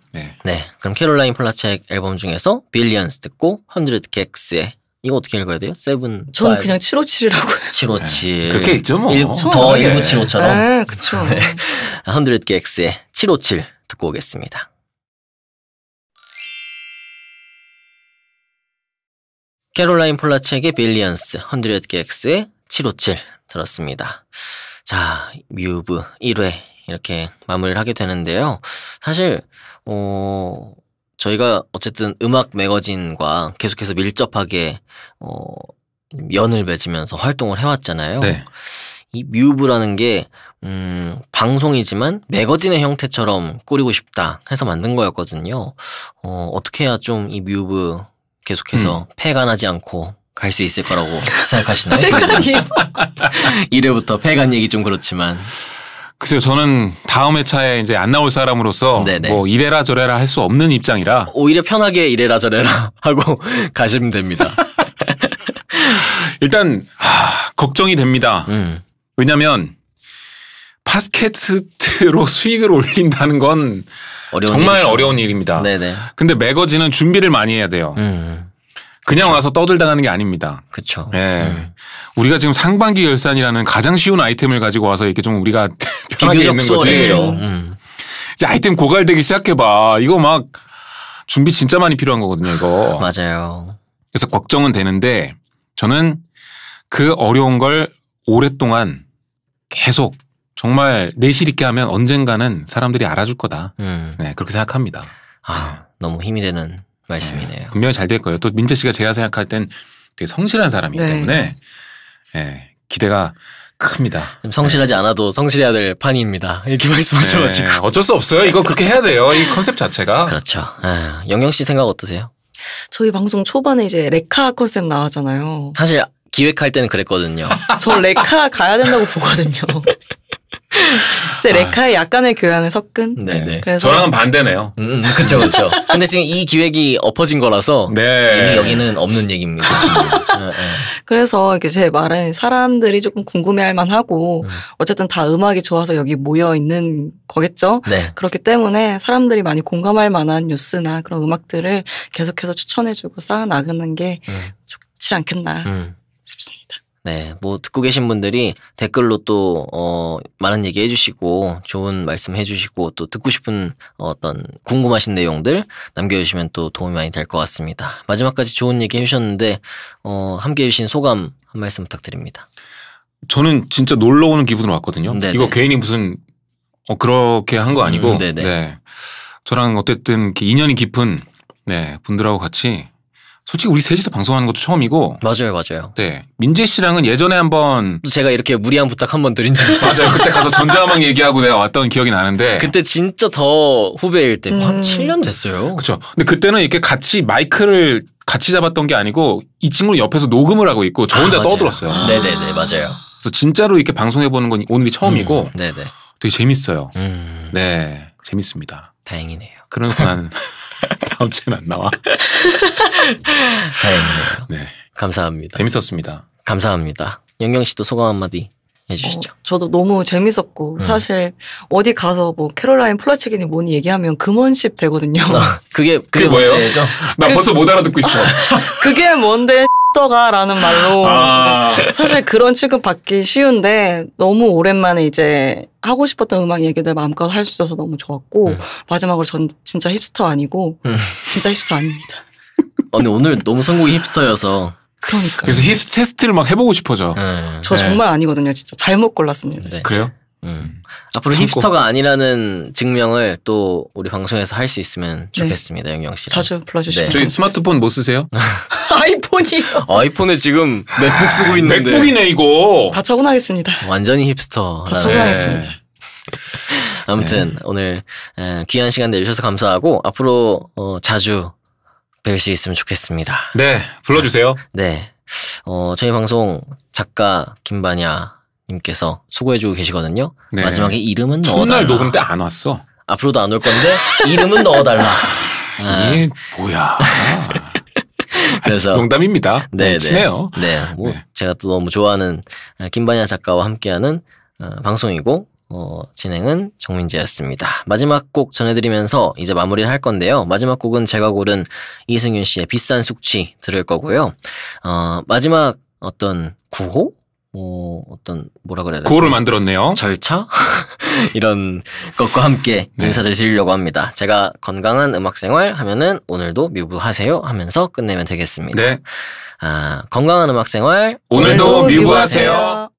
S1: 네, 그럼 캐롤라인 폴라책 앨범 중에서 빌리언스 듣고 100 개엑스의 이거 어떻게 읽어야 돼요? 세븐.
S3: 저는 그냥 757이라고요.
S1: 757.
S2: 그렇게 있죠 뭐.
S1: 더 1975처럼.
S3: 네, 그쵸.
S1: 100 개엑스의 757 듣고 오겠습니다. 캐롤라인 폴라책의 빌리언스, 100 개엑스의 757 들었습니다. 자, 뮤브 1회 이렇게 마무리를 하게 되는데요. 사실 저희가 어쨌든 음악 매거진과 계속해서 밀접하게 연을 맺으면서 활동을 해왔잖아요.
S2: 네.
S1: 이 뮤브라는 게 방송이지만 매거진의 형태처럼 꾸리고 싶다 해서 만든 거였거든요. 어떻게 해야 좀 이 뮤브 계속해서 폐가 나지 않고 갈 수 있을 거라고 생각하시나요?
S3: 폐간이
S1: 1회부터 폐간 얘기 좀 그렇지만.
S2: 글쎄요, 저는 다음 회차에 이제 안 나올 사람으로서
S1: 네네.
S2: 뭐 이래라 저래라 할 수 없는 입장이라
S1: 오히려 편하게 이래라 저래라 하고 가시면 됩니다.
S2: 일단 걱정이 됩니다. 왜냐하면 팟캐스트로 수익을 올린다는 건 정말
S1: 일이죠.
S2: 어려운 일입니다.
S1: 네네.
S2: 근데 매거진은 준비를 많이 해야 돼요. 그냥 와서 떠들당하는 게 아닙니다.
S1: 그렇죠.
S2: 예. 우리가 지금 상반기 결산이라는 가장 쉬운 아이템을 가지고 와서 이렇게 좀 우리가 편하게
S1: 비교적
S2: 있는 거지.
S1: 수월했죠.
S2: 이제 아이템 고갈되기 시작해봐. 이거 막 준비 진짜 많이 필요한 거거든요, 이거.
S1: 맞아요.
S2: 그래서 걱정은 되는데 저는 그 어려운 걸 오랫동안 계속 정말 내실 있게 하면 언젠가는 사람들이 알아줄 거다. 네, 그렇게 생각합니다.
S1: 너무 힘이 되는 말씀이네요.
S2: 분명히 잘 될 거예요. 또 민재 씨가 제가 생각할 땐 되게 성실한 사람이기
S3: 네.
S2: 때문에 기대가 큽니다.
S1: 좀 성실하지 않아도 성실해야 될 판입니다. 이렇게 말씀하셔가지고.
S2: 네, 어쩔 수 없어요. 이거 그렇게 해야 돼요. 이 컨셉 자체가.
S1: 그렇죠. 영영 씨 생각 어떠세요?
S3: 저희 방송 초반에 이제 레카 컨셉 나왔잖아요.
S1: 사실 기획할 때는 그랬거든요.
S3: 저 레카 가야 된다고 보거든요. 이제 레카에 약간의 교양을 섞은.
S1: 네네.
S3: 그래서
S2: 저랑은 반대네요.
S1: 그렇죠, 그렇죠. 근데 지금 이 기획이 엎어진 거라서
S2: 네.
S1: 이미 여기는 없는 얘기입니다.
S3: 그래서 이렇게 제 말은 사람들이 조금 궁금해할 만하고 어쨌든 다 음악이 좋아서 여기 모여 있는 거겠죠.
S1: 네.
S3: 그렇기 때문에 사람들이 많이 공감할 만한 뉴스나 그런 음악들을 계속해서 추천해주고 쌓아나가는 게 좋지 않겠나 싶습니다.
S1: 네, 뭐 듣고 계신 분들이 댓글로 또 많은 얘기 해주시고 좋은 말씀 해주시고 또 듣고 싶은 어떤 궁금하신 내용들 남겨주시면 또 도움이 많이 될 것 같습니다. 마지막까지 좋은 얘기 해주셨는데 함께 해주신 소감 한 말씀 부탁드립니다.
S2: 저는 진짜 놀러 오는 기분으로 왔거든요.
S1: 네네.
S2: 이거 괜히 무슨 그렇게 한 거 아니고
S1: 네네.
S2: 네. 저랑 어쨌든 이렇게 인연이 깊은 분들하고 같이 솔직히 우리 셋이서 방송하는 것도 처음이고
S1: 맞아요.
S2: 네. 민재 씨랑은 예전에 한번
S1: 또 제가 이렇게 무리한 부탁 한 번 드린 적이 있어요.
S2: 맞아요. 그때 가서 전자음악 얘기하고 내가 왔던 기억이 나는데
S1: 그때 진짜 더 후배일 때 한 7년 됐어요.
S2: 그렇죠. 근데 그때는 이렇게 같이 마이크를 같이 잡았던 게 아니고 이 친구는 옆에서 녹음을 하고 있고 저 혼자
S1: 맞아요.
S2: 떠들었어요.
S1: 네네네, 맞아요.
S2: 그래서 진짜로 이렇게 방송해보는 건 오늘이 처음이고
S1: 네네.
S2: 되게 재밌어요. 네, 재밌습니다.
S1: 다행이네요.
S2: 그러니까 나는 다음 주에는 안 나와.
S1: 다행이네요.
S2: 네,
S1: 감사합니다.
S2: 재밌었습니다.
S1: 감사합니다. 영경 씨도 소감 한마디 해주시죠.
S3: 저도 너무 재밌었고 사실 어디 가서 뭐 캐롤라인 폴라책이니 뭐니 얘기하면 금원십 되거든요.
S1: 그게
S2: 뭐예요?
S1: 문제죠?
S2: 나 벌써 못 알아듣고 있어.
S3: 그게 뭔데 떠가라는 말로 이제 사실 그런 취급 받기 쉬운데 너무 오랜만에 이제 하고 싶었던 음악 얘기들 마음껏 할 수 있어서 너무 좋았고 마지막으로 전 진짜 힙스터 아니고 진짜 힙스터 아닙니다.
S1: 근데 오늘 너무 선곡이 힙스터여서
S3: 그러니까
S2: 그래서 히스 테스트를 막 해보고 싶어져.
S3: 저
S2: 네.
S3: 정말 아니거든요. 진짜 잘못 골랐습니다.
S1: 네.
S2: 그래요?
S1: 앞으로
S2: 참고.
S1: 힙스터가 아니라는 증명을 또 우리 방송에서 할 수 있으면 좋겠습니다. 영경 씨.
S3: 자주 불러주시면
S2: 저희 스마트폰 뭐 쓰세요?
S3: 아이폰이요.
S1: 아이폰에 지금 맥북 쓰고 있는데
S2: 맥북이네 이거.
S3: 다 처분하겠습니다.
S1: 완전히 힙스터.
S3: 다 처분하겠습니다.
S1: 아무튼 오늘 귀한 시간 내주셔서 감사하고 앞으로 자주 뵐 수 있으면 좋겠습니다.
S2: 네, 불러주세요.
S1: 네. 저희 방송 작가 김반야 님께서 수고해주고 계시거든요.
S2: 네.
S1: 마지막에 이름은 넣어달라.
S2: 첫날 녹음 때 안 왔어.
S1: 앞으로도 안 올 건데 이름은 넣어달라.
S2: 이게 뭐야.
S1: 그래서
S2: 농담입니다.
S1: 네,
S2: 친해요.
S1: 네. 뭐
S2: 네.
S1: 제가 또 너무 좋아하는 김반야 작가와 함께하는 방송이고 진행은 정민재였습니다. 마지막 곡 전해드리면서 이제 마무리를 할 건데요. 마지막 곡은 제가 고른 이승윤 씨의 비싼 숙취 들을 거고요. 마지막 어떤 구호? 어떤 뭐라 그래야 되나?
S2: 구호를 만들었네요.
S1: 절차? 이런 것과 함께
S2: 네.
S1: 인사를 드리려고 합니다. 제가 건강한 음악생활 하면은 오늘도 뮤브하세요 하면서 끝내면 되겠습니다.
S2: 네.
S1: 건강한 음악생활
S2: 오늘도 뮤브하세요.